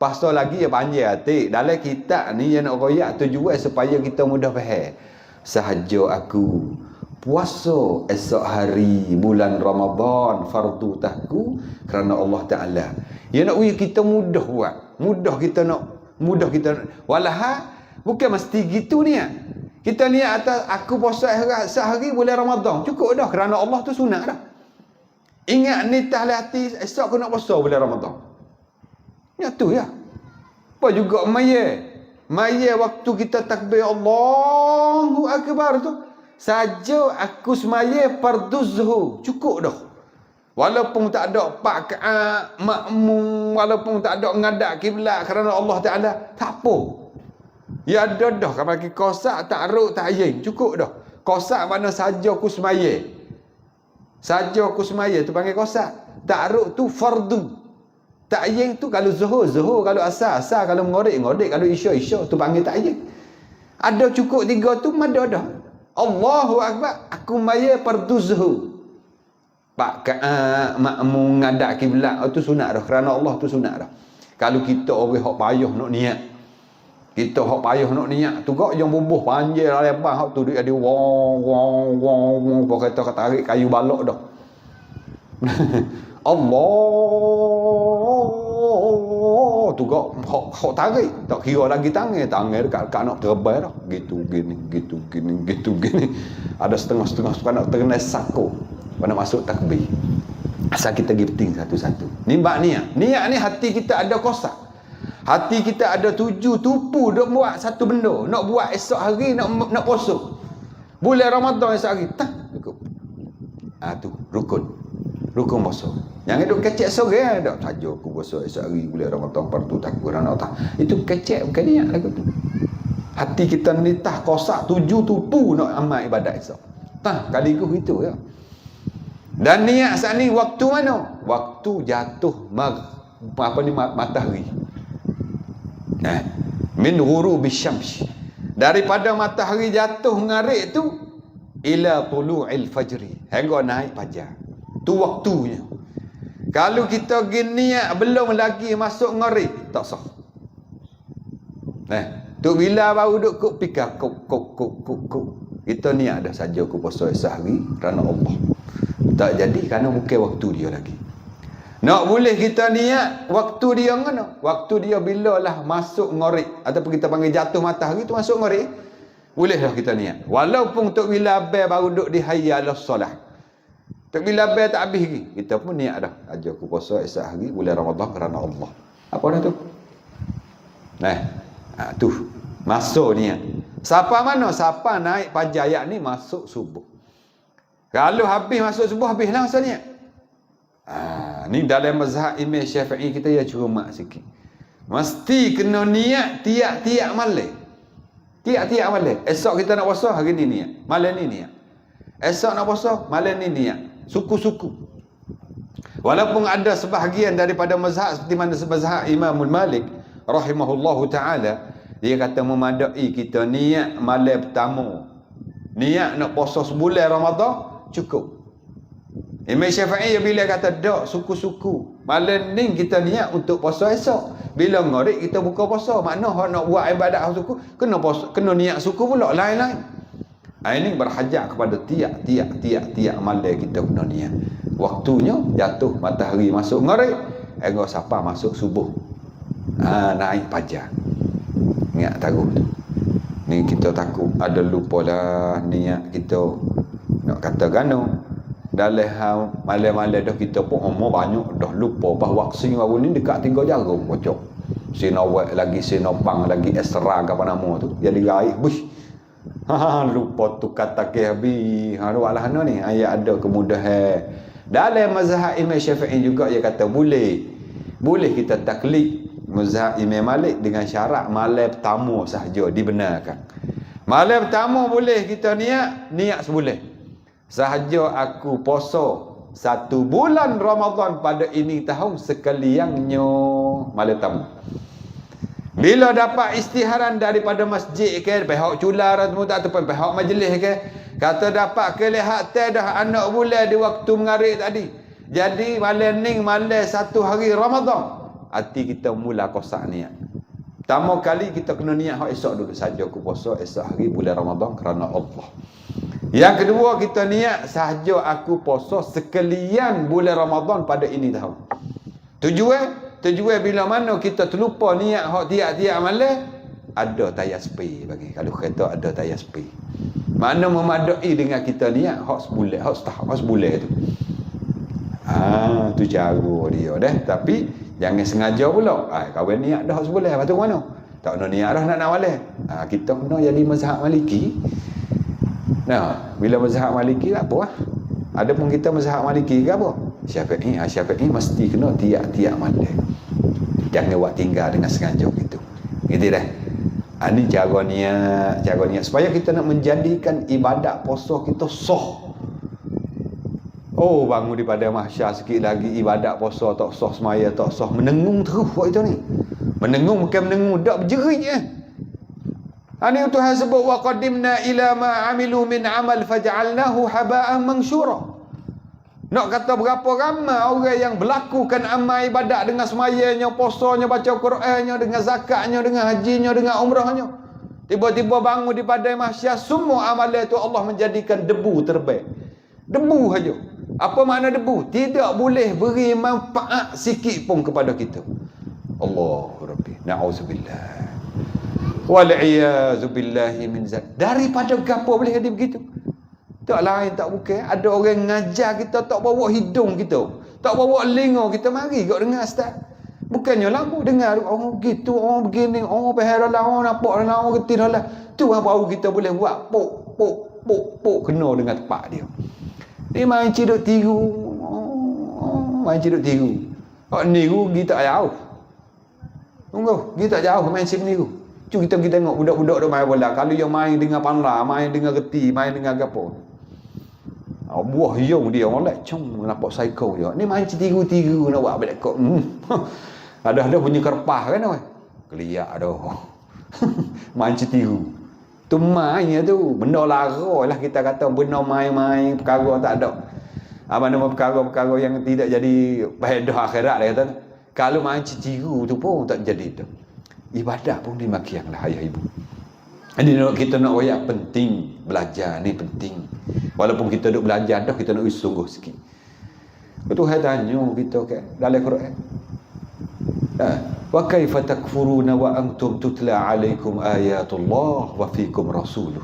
Pasal lagi ya panjang hati. Dalam kitab ni yang nak royak tujuan supaya kita mudah faham. Sahaja aku puasa esok hari bulan Ramadan fardu tahku kerana Allah Taala. Ya nak kita mudah buat. Mudah kita nak walaha bukan mesti gitu ni. Kita niat atas aku puasa sehari bulan Ramadan cukup dah kerana Allah tu sunat dah. Ingat ni tahlah hati esok aku nak puasa bulan Ramadan. Ya tu ya. Apa juga maya waktu kita takbir Allahu Akbar tu saja aku semaya fardu zuhur cukup dah. Walaupun tak ada rakaat makmum, walaupun tak ada ngadap kiblat kerana Allah Taala, tak apa. Ya ada dah kalau bagi kosak tak ruk tak yin cukup dah. Kosak mana saja aku semaya. Saja aku semaya tu panggil kosak. Tak ruk tu fardu. Tak yin tu kalau zuhur, kalau asar, kalau ngorek, kalau isya tu panggil tak yin. Ada cukup 3 tu ada dah. Allahu Akbar, aku maya fardu zuhur. Makmum ngadap kiblat tu sunat dah kerana Allah tu sunat dah. Kalau kita orang hok payah nak niat, kita hok payah nak niat tu gak yang bubuh panjang lebar hok tu dia ada wong kau kata tarik kayu balok dah. Allah tu gak hok tarik tak kira lagi tangan dekat nak terbai dah gitu gini. Ada setengah nak terkena sako nak masuk takbir. Asal kita gifting satu-satu. Nimbak niat ni hati kita ada kosak. Hati kita ada 7 tupu nak buat satu benda, nak buat esok hari nak puasa. Bulan Ramadan esok hari, cukup. Tu rukun puasa. Jangan duk kecek sore dak saja aku puasa esok hari bulan Ramadan fardu takbir kerana Allah. Itu kecek bukan niat lagu tu. Hati kita ni tah kosak 7 tupu nak amal ibadat esok. Kali itu ya. Dan niat saat ni waktu mana? Waktu jatuh matahari. Min ghurubi syams. Daripada matahari jatuh ngarik tu ila tulu'il fajri, hingga naik fajar. Tu waktunya. Kalau kita gini belum lagi masuk ngarik, tak sah. Tu bila baru duk kuk pikir kuk. Kita niat dah saja aku puasa sehari kerana Allah. Tak jadi kerana bukan waktu dia lagi. Nak boleh kita niat waktu dia mana? Waktu dia bila lah masuk ngarik ataupun kita panggil jatuh matahari tu masuk ngarik, bolehlah kita niat. Walaupun tok bila bel baru duk di hayya alas solah. Tok bila bel tak habis lagi, kita pun niat dah. Aja aku puasa sehari bulan Ramadan kerana Allah. Apa dah tu? Tu masuk niat. Siapa mana? Siapa naik fajar ayat ni masuk subuh. Kalau habis masuk subuh, habislah masa niat. Ni dalam mazhab Imam Syafi'i kita ya cumak sikit. Mesti kena niat tiap-tiap malam. Tiap-tiap malam. Esok kita nak puasa, hari ni niat. Malam ni niat. Esok nak puasa, malam ni niat. Suku-suku. Walaupun ada sebahagian daripada mazhab seperti mana mazhab Imam Malik rahimahullahu taala, dia kata memadai kita niat malam pertama. Niat nak puasa sebulan Ramadan cukup. Imam Syafi'i bila kata dak suku-suku. Malam ni kita niat untuk puasa esok. Bila ngarik kita buka puasa. Makna hak nak buat ibadat suku kena puasa, kena niat suku pula lain-lain. Ini berhajat kepada tiap malam kita kena niat. Waktunya jatuh matahari masuk ngarik, hingga siapa masuk subuh. Naik fajar. Ingat taruh tu. Ni kita takut ada lupa lah niat kita nak kata gano. Dalam malam-malam dah kita pun banyak dah lupa bahawa vaksin baru ni dekat 3 jarum bocor. Sinovac lagi Sinopharm lagi Astra apa nama tu. Jadi gaib bush. Lupa tu kata ke habis. Walah ni ayat ada kemudahan. Dalam mazhab Imam Syafi'i juga dia kata boleh kita taklid mazhab Imam Malik dengan syarat malam pertama sahaja dibenarkan. Malam pertama boleh kita niat sebulan. Sahaja aku puasa 1 bulan Ramadan pada ini tahun sekaliannya malam pertama. Bila dapat istiharan daripada masjid ke, pihak cular ataupun pihak majlis ke, kata dapat kelihatan dah anak bulan di waktu mengarik tadi. Jadi malam ni malam 1 hari Ramadan, hati kita mula kosak niat. Pertama kali kita kena niat hak esok dulu saja aku puasa esok hari bulan Ramadan kerana Allah. Yang kedua kita niat sahaja aku puasa sekalian bulan Ramadan pada ini tahun. Tujuan bila mana kita terlupa niat hak tiap-tiap malam, ada tayaspi bagi. Kalau kata ada tayaspi. Mana memadai dengan kita niat hak sebulan, hak sebulan tu. Tu cara dia dah. Tapi jangan sengaja pula. Kawan niat dah hak sebulan, lepas tu mana? Tak nak niat dah nak malam. Kita kena jadi mazhab Maliki. Bila mazhab Maliki apa lah? Ada pun kita mazhab Maliki ke apa? Syafi'i mesti kena tiap-tiap malam. Jangan buat tinggal dengan sengaja gitu. Gitu dah. Ini cara niat supaya kita nak menjadikan ibadat puasa kita sah. Bangun daripada mahsyar sikit lagi ibadat puasa tak sah, semaya tak sah, menengung terus buat itu ni. Menengung bukan menengung dak berjerit je. Ini Tuhan sebut wa qadimna ila ma amilu min amal faj'alnahu haba'an mansyura. Nak kata berapa ramai orang yang berlakukan amal ibadat dengan semayanya, puasanya, baca Qurannya, dengan zakatnya, dengan hajinya, dengan umrahnya. Tiba-tiba bangun di padang mahsyar, semua amalan itu Allah menjadikan debu terbaik. Debu saja. Apa makna debu? Tidak boleh beri manfaat sikit pun kepada kita. Allahu Rabbi. Na'udzubillah. Wal'iyazu billahi min zalik. Daripada gapo boleh jadi begitu? Tak lain tak bukan. Ada orang ngajar kita tak bawa hidung kita, tak bawa telinga kita, mari kau dengar ustaz. Bukannya lampu dengar gitu, begini, pahal lah, nampak lah, reti lah. Tu baru kita boleh buat pok kena dengan tepat dia. Dia main ciduk tiru. Hak niru kita tak jauh. Tunggu, kita tak jauh main sim niru. Cuma kita tengok budak-budak duk main bola. Kalau yang main dengan panla, main dengan reti, main dengan gapo. Buah hiung dia orang nampak psycho je. Ni main tiru-tiru nak buat balik kok. Ada punya kerpah kan oi. Keliak dah. Main tiru. Tu mainnya tu. Benda lara lah kita kata. Benda main-main. Perkara tak ada. Mana perkara-perkara yang tidak jadi faedah akhirat dia kata. Kalau main ciru tu pun tak jadi tu. Ibadat pun dimakianlah ayah ibu. Jadi kita nak royak penting. Belajar ni penting. Walaupun kita duk belajar dah, kita nak sungguh sikit. Tuhan tanya kita kan dalam Quran. Wa kaifa takfuruna wa antum tutla alaikum ayatullah wa fikum rasuluh.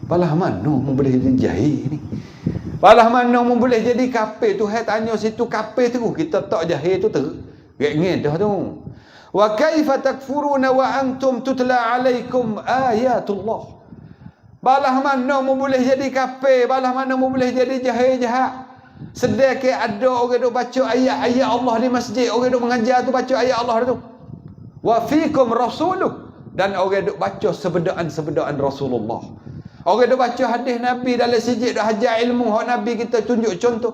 Balah mana mu boleh jadi jahil ni? Balah mana mu boleh jadi kafir? Tuhan tanya situ kafir tu, kita tak jahil tu tergek dah tu. Wa kaifa takfuruna wa antum tutla alaikum ayatullah. Balah mana mu boleh jadi kafir? Balah mana mu boleh jadi jahil jahat? Sedekah ada orang duk baca ayat-ayat Allah di masjid, orang duk mengajar tu baca ayat Allah tu. Wa fikum rasuluh, dan orang duk baca sebedaan-sebedaan Rasulullah. Orang duk baca hadis Nabi dalam sijil duk ajar ilmu hak Nabi kita tunjuk contoh.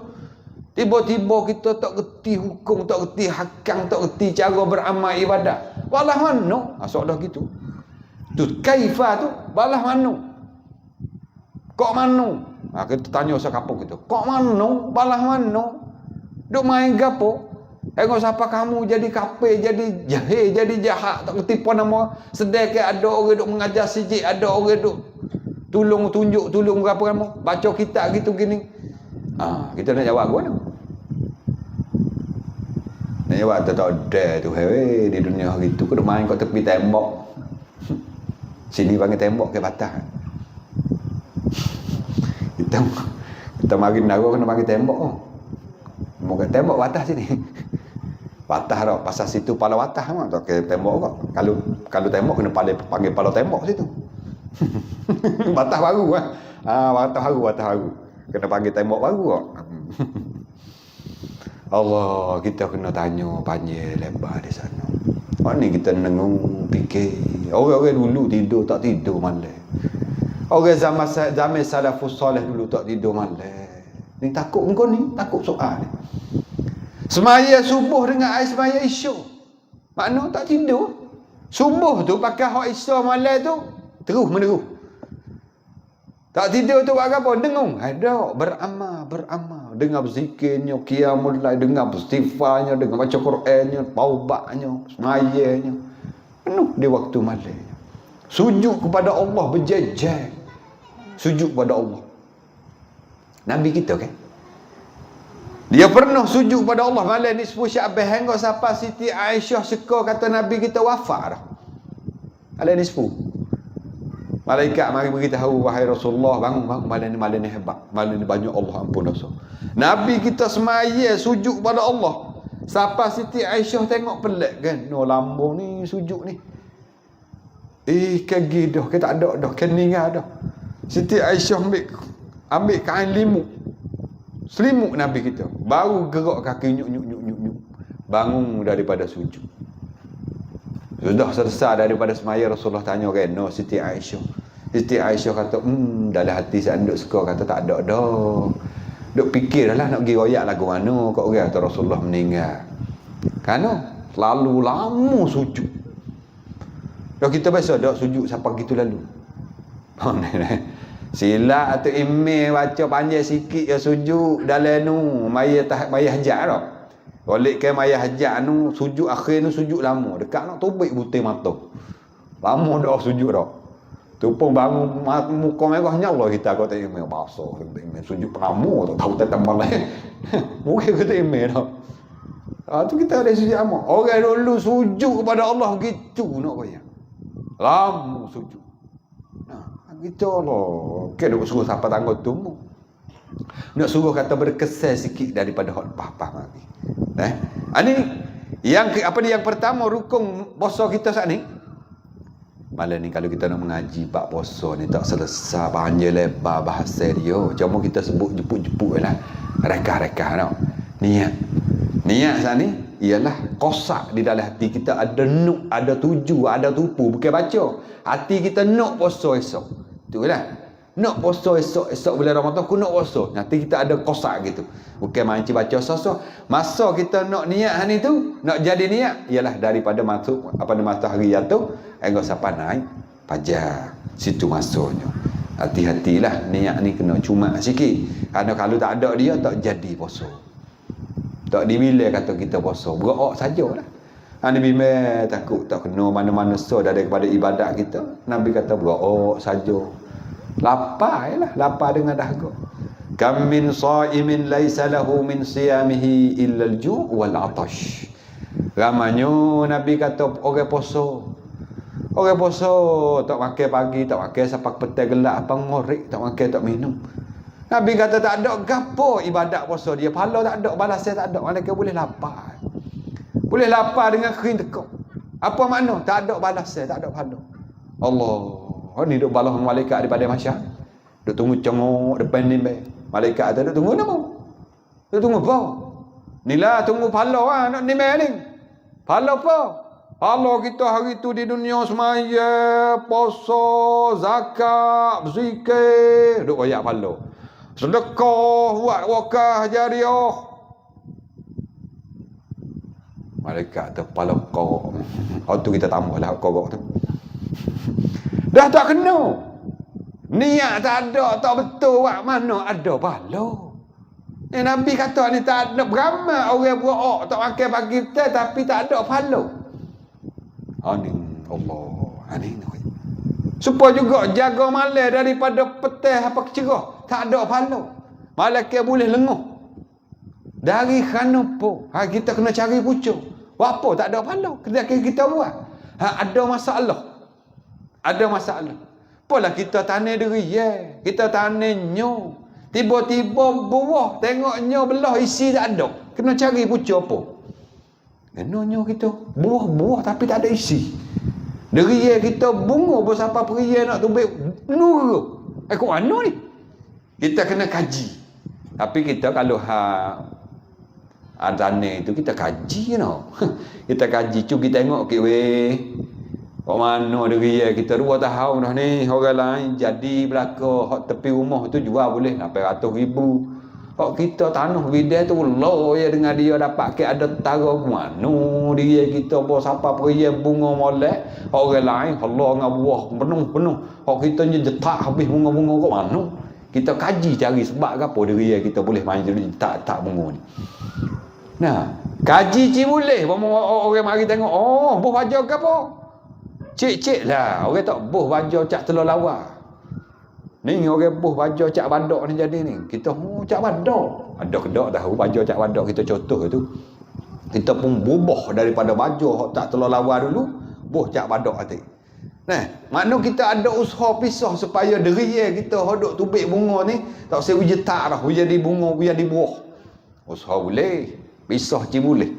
Tiba-tiba kita tak reti hukum, tak reti hakam, tak reti cara beramal ibadat. Balah mana? Soalan gitu. Tu kaifa tu balah mana? Kok mana? Kita tanya usah kampung kita. Kok mana? Balah mana? Duk main gapo? Tengok siapa kamu jadi kafir, jadi jahil, jadi jahat, tak kerti apa nama. Sedekah ada orang duk mengajar sijik, ada orang duk tunjuk berapa kamu. Baca kitab gitu gini. Kita nak jawab mana? Nak jawab tak ada tu di dunia hari tu. Kau duk main kat tepi tembok. Sini panggil tembok ke batas. Kita mari menara kena panggil tembok. Moga tembok batas sini. Batas dah pasal situ pala batas mah tak ke tembok kok. Kalau tembok kena panggil pala tembok situ. Batas baru ah. Batas baru. Kena panggil tembok baru kok. Allah, kita kena tanya panjang lebar di sana. Ni kita nengung fikir. Orang-orang dulu tidur tak tidur malam. Orang zaman salafus soleh dulu tak tidur malam. Ni takut engkau ni, takut soal ni. Semaya subuh dengan air semaya isyak. Makna tak tidur. Subuh tu pakai hak isyak malam tu terus menerus. Tak tidur tu buat apa? Dengung. Ada beramal, dengar berzikirnya, qiyamul lail, dengar beristighfarnya, dengar baca Qurannya, taubatnya, semayanya. Penuh di waktu malam. Sujud kepada Allah berjejer. Sujud kepada Allah. Nabi kita kan, dia pernah sujud kepada Allah malam ni 10 Sya'ban hingga sampai Siti Aisyah suka kata Nabi kita wafat dah. Malam ni 10. Malaikat mari beritahu, wahai Rasulullah, bangun malam ni hebat. Malam ni banyak Allah ampun dosa. Nabi kita semaya sujud kepada Allah. Sampai Siti Aisyah tengok pelik kan, no lambung ni sujud ni. Kaki dah, kita tak ada dah, keningan dah. Siti Aisyah ambil kain selimut Nabi kita. Baru gerak kaki nyuk. Bangun daripada sujud. Sudah selesai daripada semaya, Rasulullah tanya kan, no Siti Aisyah. Siti Aisyah kata, dalam hati saya duk suka, kata tak ada dah. Duk fikir dah lah nak pergi royak lagu mana kat orang kata Rasulullah meninggal. Kerana terlalu lama sujud. Dah kita biasa dak sujud sampai gitu lalu. Sila atau email baca panjang sikit ya sujud dalam nu maya hajat dah. Balik ke maya hajat nu sujud akhir nu sujud lama. Dekat nak tubik butir mata. Lama dah sujud dah. Tu pun bangun muka merah nyala kita kata email bahasa sujud peramu tak tahu tetap lain. Mungkin kata email dah. Tu kita ada sujud amat. Orang dulu sujud kepada Allah gitu nak bayang. Lama sujud. Gitu Allah. Kan nak suruh siapa tangguh tumbuh. Nak suruh kata berkesan sikit daripada hak lepas-lepas mari. Ini yang pertama rukun puasa kita saat ni. Malam ni kalau kita nak mengaji bab puasa ni tak selesai panjang lebar bahasa dia. Cuma kita sebut jepuk-jepuk lah. Rekah-rekah tau. Niat saat ni ialah kosak di dalam hati kita ada nuk, ada tuju, ada tupu. Bukan baca. Hati kita nak puasa esok. Itulah. Nak puasa esok bulan Ramadan aku nak puasa. Nanti kita ada kosak gitu. Bukan mancing baca sosok. Masa kita nak niat hari tu, nak jadi niat ialah daripada masuk matahari jatuh hingga sampai naik. Fajar. Situ masuknya. Hati-hatilah niat ni kena cuma sikit. Kerana kalau tak ada dia tak jadi puasa. Tak dibilai kata kita puasa. Berok sajalah. Nabi takut tak kena mana-mana daripada ibadat kita. Nabi kata berok saja. Lapar lah, lapar dengan dahaga. Kam min shaimin laisa lahu min siyamihi illa al-ju' wal 'atash. Ramanya Nabi kata orang puasa. Orang puasa tak makan pagi, tak makan sampai petang gelap apa ngorek, tak makan tak minum. Nabi kata tak ada gapo ibadat puasa dia. Pahala tak ada, balasnya tak ada. Malaikat boleh lapar. Boleh lapar dengan kering tekuk. Apa makna? Tak ada balasnya, tak ada pahala. Allah. Ni duk balas malaikat daripada masyarakat. Duk tunggu congok depan ni. Malaikat tu duk tunggu nama. Duk tunggu apa? Inilah tunggu pahala nak ni ni. Pahala apa? Pahala kita hari tu di dunia semaya, puasa, zakat, berzikir, duk banyak pahala. Sedekah, buat wakaf jariah. Malaikat tu pahala kau. Tu kita tambahlah kau tu. Dah tak kena. Niat tak ada, tak betul buat mana ada pahala. Nabi kata ni tak ada beramal orang berok tak makan pagi petang tapi tak ada pahala. Allah. Supaya juga jaga malam daripada petang apa cerah, tak ada pahala. Malaikat boleh lenguh. Dari kerana apa? Kita kena cari pucuk. Apa tak ada pahala? Kita buat. Ada masalah. Ada masalah. Apalah kita tanam diri kita tanam nyo. Tiba-tiba buah, tengoknya belah isi tak ada. Kena cari pucuk apa? Kenanya kita buah-buah tapi tak ada isi. Deri kita bunga bersama peria nak tubik nuru. Kok mana ni? Kita kena kaji. Tapi kita kalau adane itu kita kaji no. Kita kaji cu kita tengok ke kok mana deri kita 2 tahun dah ni orang lain jadi belaka hak tepi rumah tu jual boleh 800,000. Kok kita tanah bidai tu low dengan dia dapat ke ada tara mana dia kita bawa siapa peria bunga molek orang lain Allah dengan buah penuh. Kok kita jetak habis bunga-bunga kok mana? Kita kaji cari sebab apa diri kita boleh main jadi tak bunga ni. Nah, kaji boleh orang mari tengok buah baja ke apa? Cik lah orang tak buh baja cak telur lawa. Ni orang buh baja cak badak ni jadi ni. Kita cak badak. Ada kedak tahu baja cak badak kita contoh tu. Kita pun bubah daripada baja hak tak telur lawa dulu, buh cak badak hati. Nah, makna kita ada usaha pisah supaya deri kita hodok tubik bunga ni tak usah jetak dah, jadi bunga, jadi buah. Usaha boleh, pisah boleh.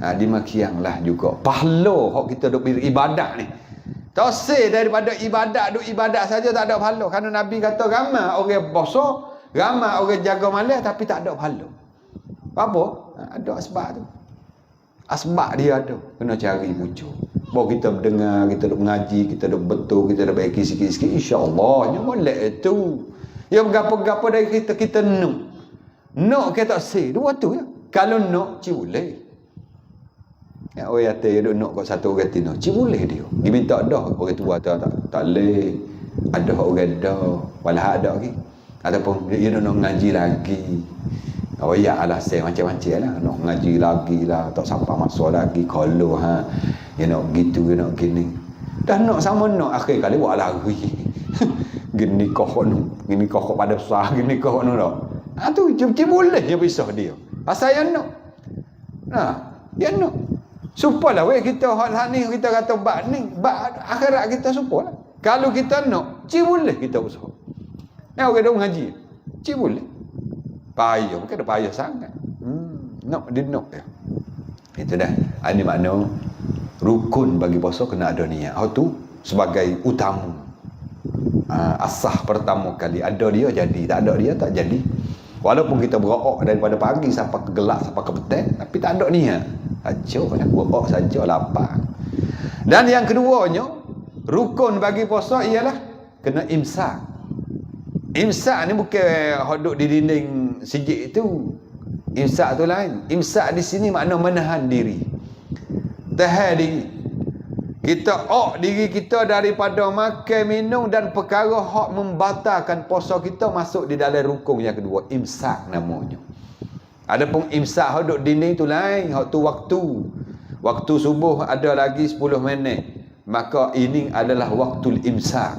Dimakianglah juga. Pahala hak kita duk beribadat ni. Tak usah daripada ibadat saja tak ada pahala. Kerana Nabi kata ramai orang puasa, ramai orang jaga malam tapi tak ada pahala. Apa? Ada asbab tu. Asbab dia ada. Kena cari pucuk. Bawa kita mendengar, kita duk mengaji, kita duk betul, kita duk baiki sikit-sikit, insya-Allah nya molek itu. Ya berapa-berapa dari kita nak. Nak ke tak sih? Dua tu ya. Kalau nak boleh. Ya orang yata dia duk nak kat satu orang tino. Boleh dia. Dia minta dah orang tua tak leh. Ada orang dah, walah ada lagi. Ataupun dia nak ngaji lagi. Oh ya alasan macam-macam lah. Nak ngaji lagi lah, tak sampai masuk lagi kalau dia nak gitu, dia nak gini. Dah nak sama nak akhir kali buat lari. Gini kok pada besar, gini kok no dah. Tu boleh dia pisah dia. Asal yang nak. Dia nak. Supalah kita hak ni kita kata bab ni, bab akhirat kita supalah. Kalau kita nak, boleh kita usaha. Orang dah mengaji. Boleh. Payah, bukan ada payah sangat. Nak dia nak dia. Itu dah. Ini makna rukun bagi puasa kena ada niat. Tu sebagai utama. Asah pertama kali ada dia jadi, tak ada dia tak jadi. Walaupun kita berok daripada pagi sampai ke gelap sampai ke petang tapi tak ada niat. Sajalah berok saja lapar. Dan yang keduanya rukun bagi puasa ialah kena imsak. Imsak ni bukan hodok di dinding sijik itu. Imsak tu lain. Imsak di sini makna menahan diri. Tahan diri. Kita diri kita daripada makan, minum dan perkara hak membatalkan puasa kita masuk di dalam rukun yang kedua, imsak namanya. Adapun imsak hak duk dinding tu lain, hak tu waktu. Waktu subuh ada lagi 10 minit. Maka ini adalah waktu imsak.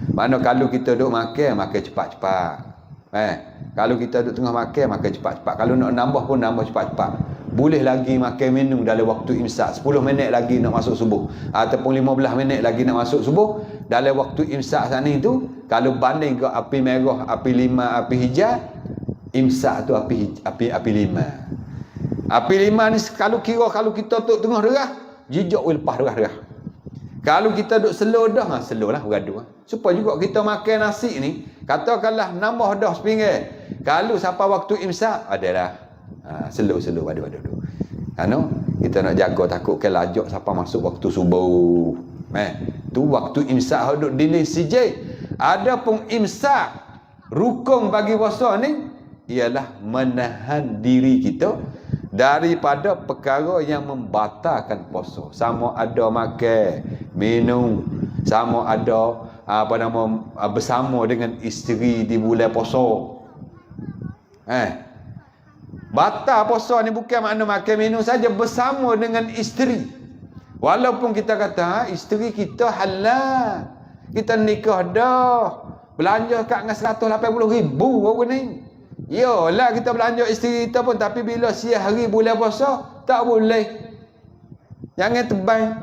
Mana kalau kita duk makan cepat-cepat. Kalau kita duk tengah makan cepat-cepat. Kalau nak nambah pun nambah cepat-cepat. Boleh lagi makan minum dalam waktu imsak. 10 minit lagi nak masuk subuh. Ataupun 15 minit lagi nak masuk subuh. Dalam waktu imsak sana itu, kalau banding ke api merah, api lima, api hijau, imsak tu api lima. Api lima ni kalau kita duk tengah derah, jijak lepas derah. Kalau kita duk slow dah, slow lah bergaduh. Supaya juga kita makan nasi ni, katakanlah nambah dah sepinggir. Kalau sampai waktu imsak, adalah slow waduh. Ano kita nak jaga takut ke lajak sampai masuk waktu subuh. Tu waktu imsak duduk dinding sijai. Adapun imsak rukun bagi puasa ni ialah menahan diri kita daripada perkara yang membatalkan puasa. Sama ada makan, minum, sama ada bersama dengan isteri di bulan puasa. Batal puasa ni bukan makna makan minum saja, bersama dengan isteri. Walaupun kita kata isteri kita halal, kita nikah dah, belanja kat dengan 180,000 baru ni. Yalah kita belanja isteri kita pun, tapi bila siang hari bulan puasa tak boleh. Jangan tebang.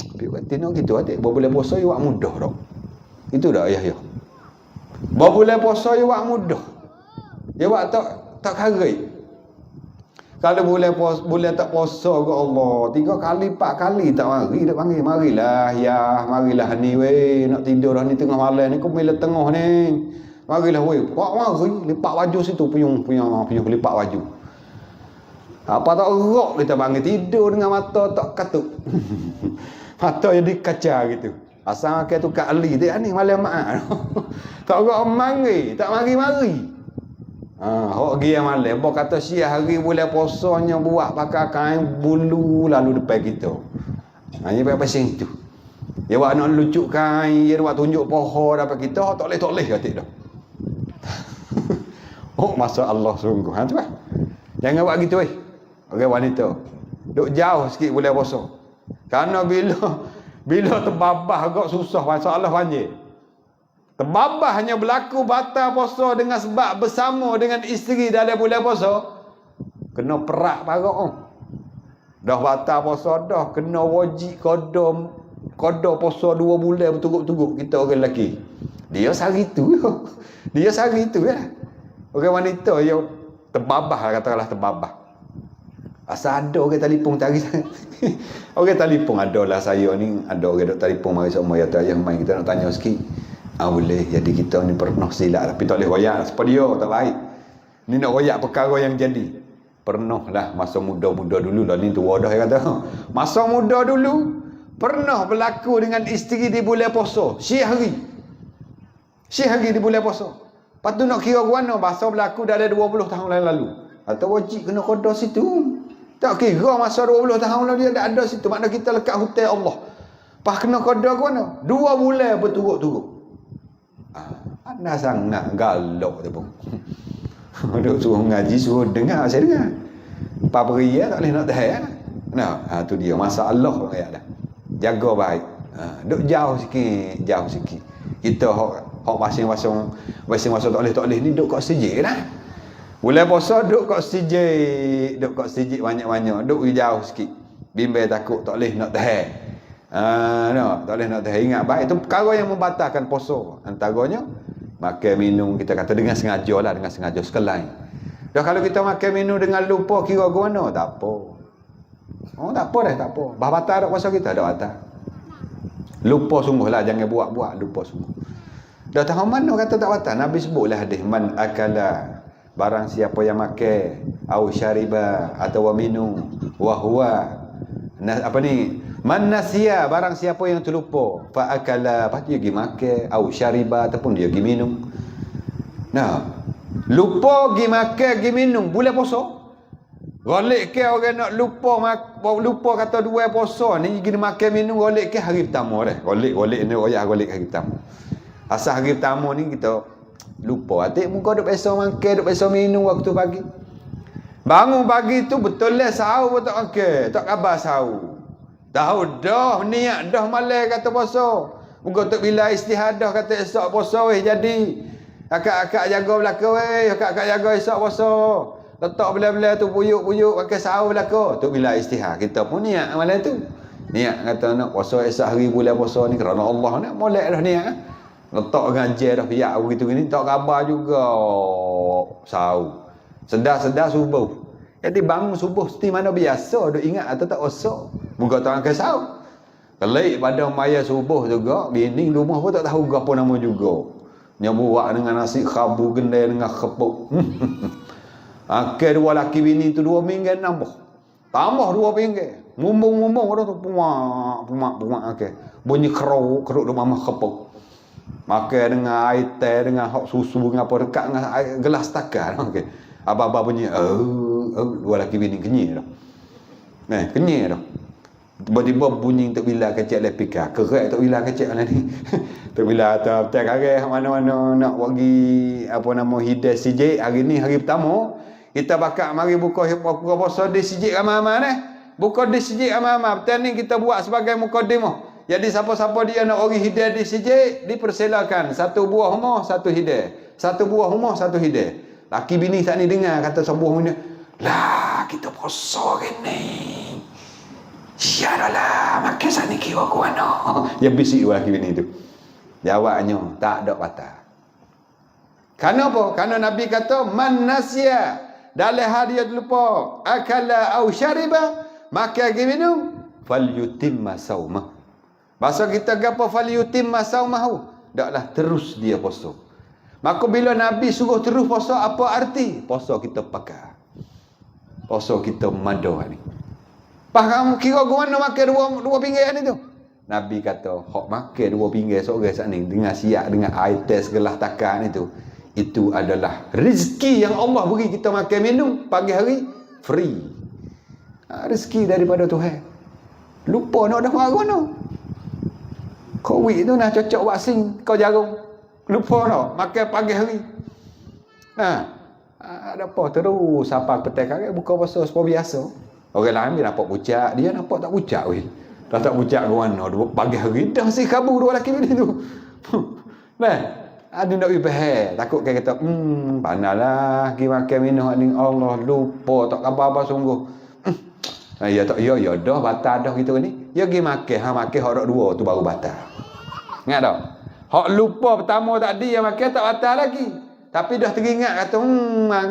Tapi waktu ni gitu adik, bulan puasa awak mudah dah. Itu dah ayah. Bulan puasa awak mudah. Awak tak karik. Kalau bulan tak puasa ke Allah, 3 kali 4 kali tak mari, tak panggil, marilah ni weh, nak tidur dah ni tengah malam ni, kau bila tengah ni, marilah weh, kau mari lipat baju situ, puyung lipat baju. Apa tak erok kita panggil, tidur dengan mata tak katuk. Mata jadi kaca gitu. Asal makan tu kat Ali dia ni malam mak. Tak erok mari, tak mari. Hok dia malam bok kata siang hari bulan puasanya buat pakai kain bulu lalu depan kita. Ni pasal itu. Dia buat nak lucuk kain, dia buat tunjuk pohon depan kita, tak boleh kata dah. Masa Allah sungguh. Tu lah. Jangan buat gitu orang wanita. Duk jauh sikit bulan puasa. Karena bila terbabah agak susah masalah banjir. Terbabah hanya berlaku batal puasa dengan sebab bersama dengan isteri dalam bulan puasa, kena perak parah. Dah batal puasa dah, kena wajib qada puasa 2 bulan berturut-turut kita orang lelaki. Dia sehari tu lah. Orang wanita yang terbabah lah, katakanlah terbabah. Asal ada orang telefon cari saya. Orang telefon adalah saya ni, ada orang duk telefon mari semua ya ayah mai kita nak tanya sikit. Boleh, jadi kita ni pernah silap tapi tak boleh royak sebab dia tak baik. Ni nak royak perkara yang jadi. Pernah lah masa muda-muda dulu lah, ni tua dah kata. Masa muda dulu pernah berlaku dengan isteri di bulan puasa, siang hari di bulan puasa. Lepas tu nak kira guana masa berlaku dalam 20 tahun lalu. Atau wajib kena qada situ. Tak kira masa 20 tahun lalu dia ada situ, makna kita lekat hutan Allah. Pas kena qada guana 2 bulan berturut-turut. Anda sangat galak tu pun. Duk suruh ngaji, suruh dengar, saya dengar. Apa beria tak boleh nak tahan. Tu dia masalah ayat dah. Jaga baik. Duk jauh sikit. Kita hok masing-masing tak boleh ni duk kat sijik lah. Bulan puasa duk kat sijik banyak-banyak, duk jauh sikit. Bimbang takut tak boleh nak tahan. Tak boleh nak tahan. Ingat baik, itu perkara yang membatalkan puasa. Antaranya makan minum, kita kata dengan sengaja sekali. Dah kalau kita makan minum dengan lupa kira guna, tak apa. Tak apa. Bah batal dak puasa kita, dak batal. Lupa sungguhlah, jangan buat-buat, lupa sungguh. Dah tahu mana kata tak batal? Nabi sebutlah hadis, man akala, barang siapa yang makan, au syariba atau minum, wa huwa man nasiya, barang siapa yang terlupa, fa akala, pasti dia pergi makan, au syariba ataupun dia pergi minum. Lupa pergi makan, pergi minum bulan puasa. Golek ke orang nak lupa kata dua puasa ni gini makan minum golek ke hari pertama dah. Golek ni royak golek hari pertama. Asal hari pertama ni kita lupa. Atik muka duk biasa makan, duk biasa minum waktu pagi. Bangun pagi tu betul lah sahur pun tak makan, tak khabar sahur. Tahu dah niat dah malam kata puasa. Muka tok bila istihadah kata esok puasa weh jadi. Akak-akak jaga belaka weh, akak-akak jaga esok puasa. Letak bila-bila tu buyuk-buyuk pakai sahur belaka. Tok bila istihar. Kita pun niat malam tu. Niat kata nak puasa esok hari bulan puasa ni kerana Allah nak molek dah niat. Letak ganjil dah piak begitu gini tak khabar juga sahur. Sedar-sedar subuh. Jadi bangun subuh mesti mana biasa duk ingat atau tak osok. Muka tak angkat sahur. Kelik pada maya subuh juga, bini rumah pun tak tahu apa nama juga. Nya buat dengan nasi khabu gendai dengan khepuk. Akhir dua laki bini tu 2 minggu nambah. Tambah 2 minggu. Mumbung-mumbung orang tu pumak akhir. Bunyi keruk rumah mah khepuk. Makan dengan air teh dengan hok susu dengan apa dekat dengan air gelas takar. Okey. Abah-abah bunyi dua laki bini kenyir dah. Kenyir dah. Tiba-tiba bunyi Tok Bila kecek lepika. Kerak Tok Bila kecek mana ni. Tok Bila tak kareh mana-mana nak bagi apa nama hidayah sijik hari ni hari pertama. Kita bakal mari buka puasa di sijik ramai-ramai ni. Buka di sijik ramai-ramai. Betul ni kita buat sebagai mukadimah. Jadi siapa-siapa dia nak bagi hidayah di sijik dipersilakan. 1 buah rumah 1 hidayah. 1 buah rumah 1 hidayah. Laki bini saat ni dengar kata sebuah rumah. Lah kita puasa gini. Siaralah makan saat ni kira ku mana. Dia bisik laki bini tu. Jawabnya tak ada patah. Kenapa? Karena Nabi kata man nasya dalam hari dia lupa akala au syariba maka minum falyutimma saumah. Bahasa kita gapo falyutimma saumahu? Daklah terus dia puasa. Maka bila Nabi suruh terus puasa apa arti? Puasa kita pakai. Puasa kita mada ni. Faham kira gua nak makan dua pinggir ni tu. Nabi kata hok makan 2 pinggir seorang saat ni dengan siap dengan air teh gelas takar ni tu. Itu adalah rezeki yang Allah beri kita makan minum pagi hari free. Rezeki daripada Tuhan. Lupa nak dah marah mana. Covid tu nak cocok vaksin kau jarum. Lupa nak makan pagi hari. Ada apa terus sampai petai kaki buka puasa seperti biasa. Orang lain dia nampak pucat, dia nampak tak pucat weh. Dah tak pucat ke mana pagi hari dah si kabur 2 lelaki ni tu. Ada nak ibah takut kan kata panalah pergi makan minum ni Allah lupa tak khabar sungguh. Ya tak ya dah batal dah kita ni. Ya pergi makan hak 2 tu baru batal. Ingat tak? Hak lupa pertama tadi yang makan tak batal lagi. Tapi dah teringat kata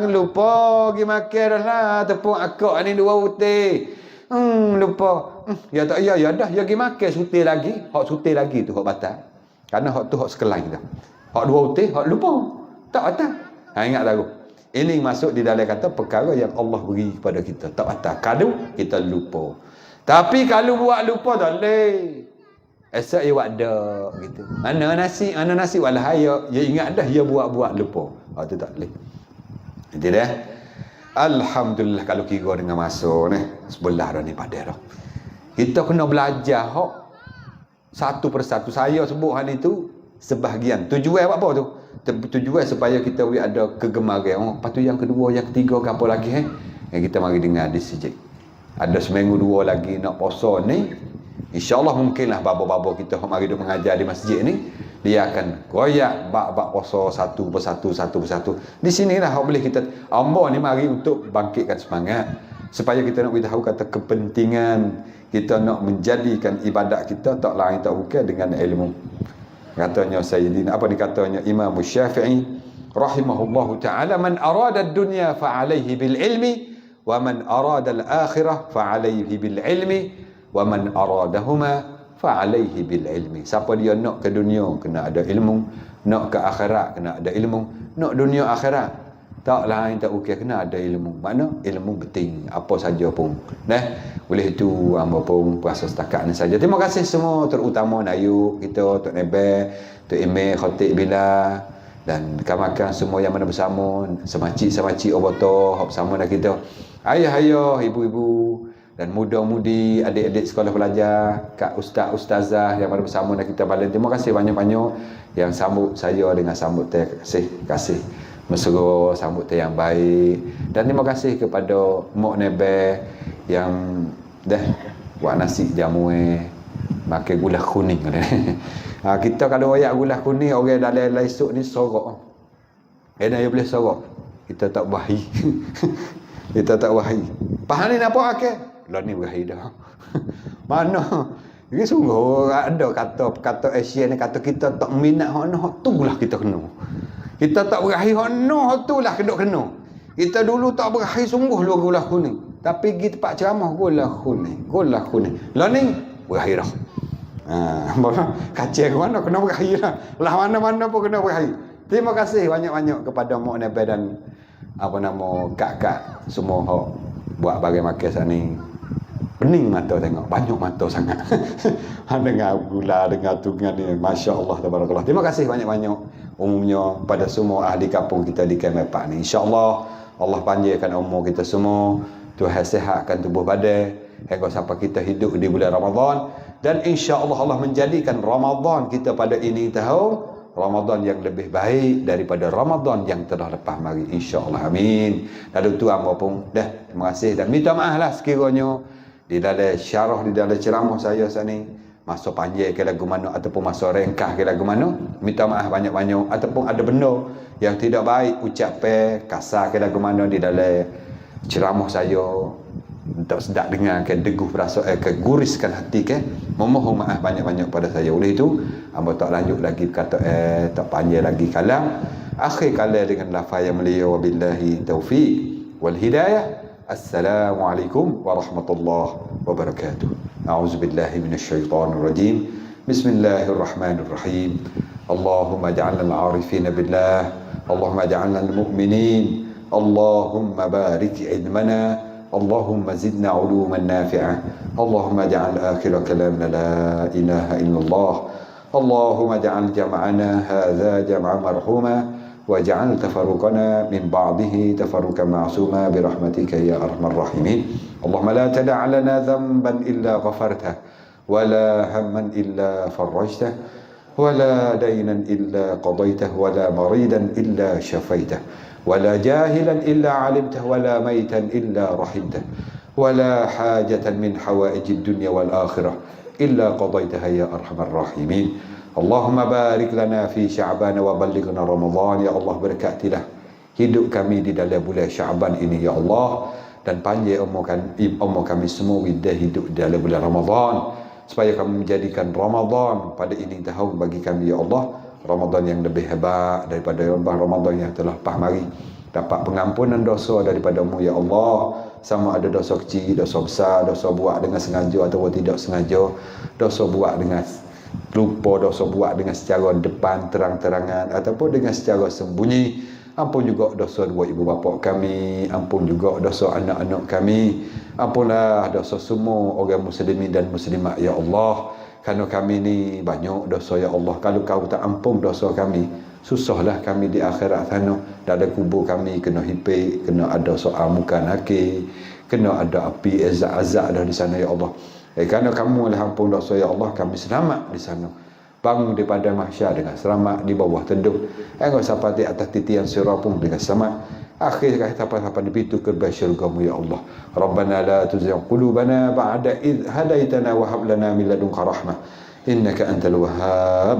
lupa pergi makan dah lah tepung akak ni 2 utih. Lupa. Ya tak ya dah ya pergi makan sutil lagi. Hak sutil lagi tu hak batal. Karena hak tu hak sekelain dah. Hak 2 utih, hak lupa. Tak batal. Ingat tak aku? Ini masuk di dalam kata perkara yang Allah beri kepada kita. Tak batal. Kalau kita lupa. Tapi kalau buat lupa tak boleh. Esok dia buat dak gitu. Mana nasi walah ya ingat dah dia buat lupa. Tu tak boleh. Jadi dah. Alhamdulillah kalau kira dengan masa ni sebelah dah ni pada dah. Kita kena belajar hak satu persatu. Saya sebut hal itu sebahagian. Tujuan apa tu? Tujuan supaya kita ada kegemaran. Lepas tu yang kedua, yang ketiga ke apa lagi yang kita mari dengar di sijik. Ada seminggu 2 lagi nak puasa ni. InsyaAllah mungkinlah babo-babo kita mari duk mengajar di masjid ni. Dia akan koyak bab-bab puasa satu persatu. Di sinilah boleh kita amba ni mari untuk bangkitkan semangat. Supaya kita nak beritahu kata kepentingan kita nak menjadikan ibadat kita tak lain tak bukan dengan ilmu. Katanya Sayyidina apa dikatanya Imam Syafi'i rahimahullahu taala man arada ad-dunya fa alayhi bil ilmi wa man arada al-akhirah fa alayhi bil ilmi wa man aradahuma fa alayhi bil ilmi. Siapa dia nak ke dunia kena ada ilmu, nak ke akhirat kena ada ilmu, nak dunia akhirat tak lain tak bukan kena ada ilmu. Makna ilmu penting apa saja pun. Oleh itu hamba pun puasa setakat ni saja. Terima kasih semua terutama Nayuk kita, Tok Nebe, Tok Ime, Khatib Bila dan kawan-kawan semua yang mana bersama, semacik oboto, hop bersama dah kita. ayah-ayah, ibu-ibu dan muda-mudi, adik-adik sekolah pelajar, kak ustaz-ustazah yang ada bersama dengan kita balik. Terima kasih banyak-banyak yang sambut saya dengan sambut kasih mesra, sambut yang baik. Dan terima kasih kepada Mok Nebe yang dah buat nasi jamu makan gula kuning. Kita kalau ayak gula kuning, orang dalam esok ni sorok. Dia boleh sorok. Kita tak bahi. Kita tak bahi. Pahal ni nampak akal? Lah ni bahi dah. Mana? Ini sungguh ada kata Asia ni, kata kita tak minat hak noh tu lah kita kena. Kita tak berahi hak noh tu lah kena. Kita dulu tak berahi sungguh lu gula kuning. Tapi pergi tempat ceramah gula kuning. Lah ni berahi dah. Kacau ke mana kena berahi lah. Lah mana-mana pun kena berahi. Terima kasih banyak-banyak kepada Mak Nebe dan kak-kak semua hok buat bagai makan saat ni. Pening mata tengok, banyak mata sangat. Dengar gula, dengar tungan ni, masya-Allah tabarakallah. Terima kasih banyak-banyak umumnya pada semua ahli kampung kita di Kemepak ni. Insya-Allah Allah panjangkan umur kita semua, Tuhan sihatkan tubuh badan hingga sampai kita hidup di bulan Ramadan, dan insya-Allah Allah menjadikan Ramadan kita pada ini tahun Ramadan yang lebih baik daripada Ramadan yang telah lepas mari, insya-Allah, amin. Lalu tu hamba pun dah terima kasih dan minta maaf lah sekiranya di dalam syarah, di dalam ceramah saya saat ni masa panjang ke lagu mana ataupun masa ringkas ke lagu mana, minta maaf banyak-banyak. Ataupun ada benda yang tidak baik ucapan kasar ke lagu mana di dalam ceramah saya, tak sedap dengar ke deguh perasaan ke guriskan hati ke, memohon maaf banyak-banyak pada saya. Oleh itu hamba tak lanjut lagi kata tak panjang lagi kalam, akhir kalam dengan lafaz yang mulia, wabillahi taufiq wal hidayah. Assalamualaikum warahmatullahi wabarakatuh. A'udzubillahi minasyaitonir rajim. Bismillahirrahmanirrahim. Allahumma ja'alna al-'arifina billah, Allahumma ja'alna al-mu'minin, Allahumma barik ilmana, Allahumma zidna 'uluman nafi'ah, Allahumma ja'al akhir kalamna la ilaha illallah, Allahumma ja'al jam'ana hadza jam'an marhuma waj'al tafarruqana min ba'dihi tafarruqan ma'suma birahmatika ya arhamar rahimin. Allahumma la tada' lana dhanban illa ghafartah wa la hamman illa farajtah wa la daynan illa qadaytah wa la maridan illa shafaitah wa la jahilan illa 'alimtah wa la maytan illa rahimtah wa la hajatan min hawaijid dunya wal akhirah illa qadaytaha ya arhamar rahimin. Allahumma barik lana fi Sya'ban wa ballighna Ramadan. Ya Allah, berkatilah hidup kami di dalam bulan Sya'ban ini ya Allah, dan panjang umur kami semua widah hidup di dalam bulan Ramadan, supaya kami menjadikan Ramadan pada ini tahun bagi kami ya Allah, Ramadan yang lebih hebat daripada Ramadan yang telah lepas mari. Dapat pengampunan dosa daripada-Mu ya Allah, sama ada dosa kecil, dosa besar, dosa buat dengan sengaja atau tidak sengaja, dosa buat dengan lupa, dosa buat dengan secara depan terang-terangan ataupun dengan secara sembunyi. Ampun juga dosa dua ibu bapa kami, ampun juga dosa anak-anak kami, ampunlah dosa semua orang muslimin dan muslimat ya Allah. Kerana kami ni banyak dosa ya Allah. Kalau Kau tak ampun dosa kami, susahlah kami di akhirat sana. Dalam kubur kami kena hipik, kena ada soal muka nakir, kena ada api azab-azab dah di sana ya Allah. Kerana Kamu lah ampun dosa ya Allah, kami selamat di sana. Bangun daripada mahsyar dengan selamat, di bawah teduh. Enggak sampai di atas titian sirat pun dengan selamat. Akhir sampai di pintu gerbang syurga-Mu ya Allah. Rabbana la tuzigh qulubana ba'da idh hadaitana wa hab lana min ladunka rahmah innaka antal wahhab.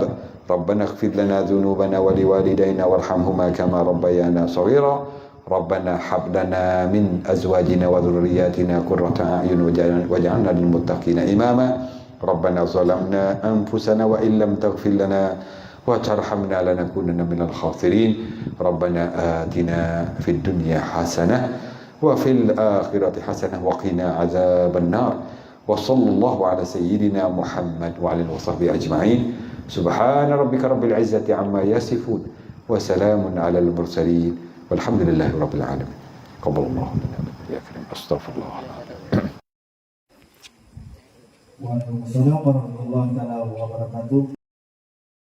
Rabbana ighfir lana dhunubana wa liwalidayna warhamhuma kama rabbayana shaghira. Rabbana hab lana min azwajina wa dhurriyyatina qurrata a'yun waj'alna lil muttaqina imama. Rabbana zalamna anfusana wa illam taghfir lana wa tarhamna lanakunanna minal khasirin. Rabbana atina fid dunya hasanah wa fil akhirati hasanah wa qina azaban nar. Wa sallallahu ala sayyidina Muhammad wa alihi wa sahbihi ajma'in. Subhana rabbika rabbil izzati amma yasifun wa salamun ala al mursalin walhamdulillahi rabbil alamin. Qaballallahu minna ya karim. Astaghfirullah. Waalaikumsalam warahmatullahi wabarakatuh.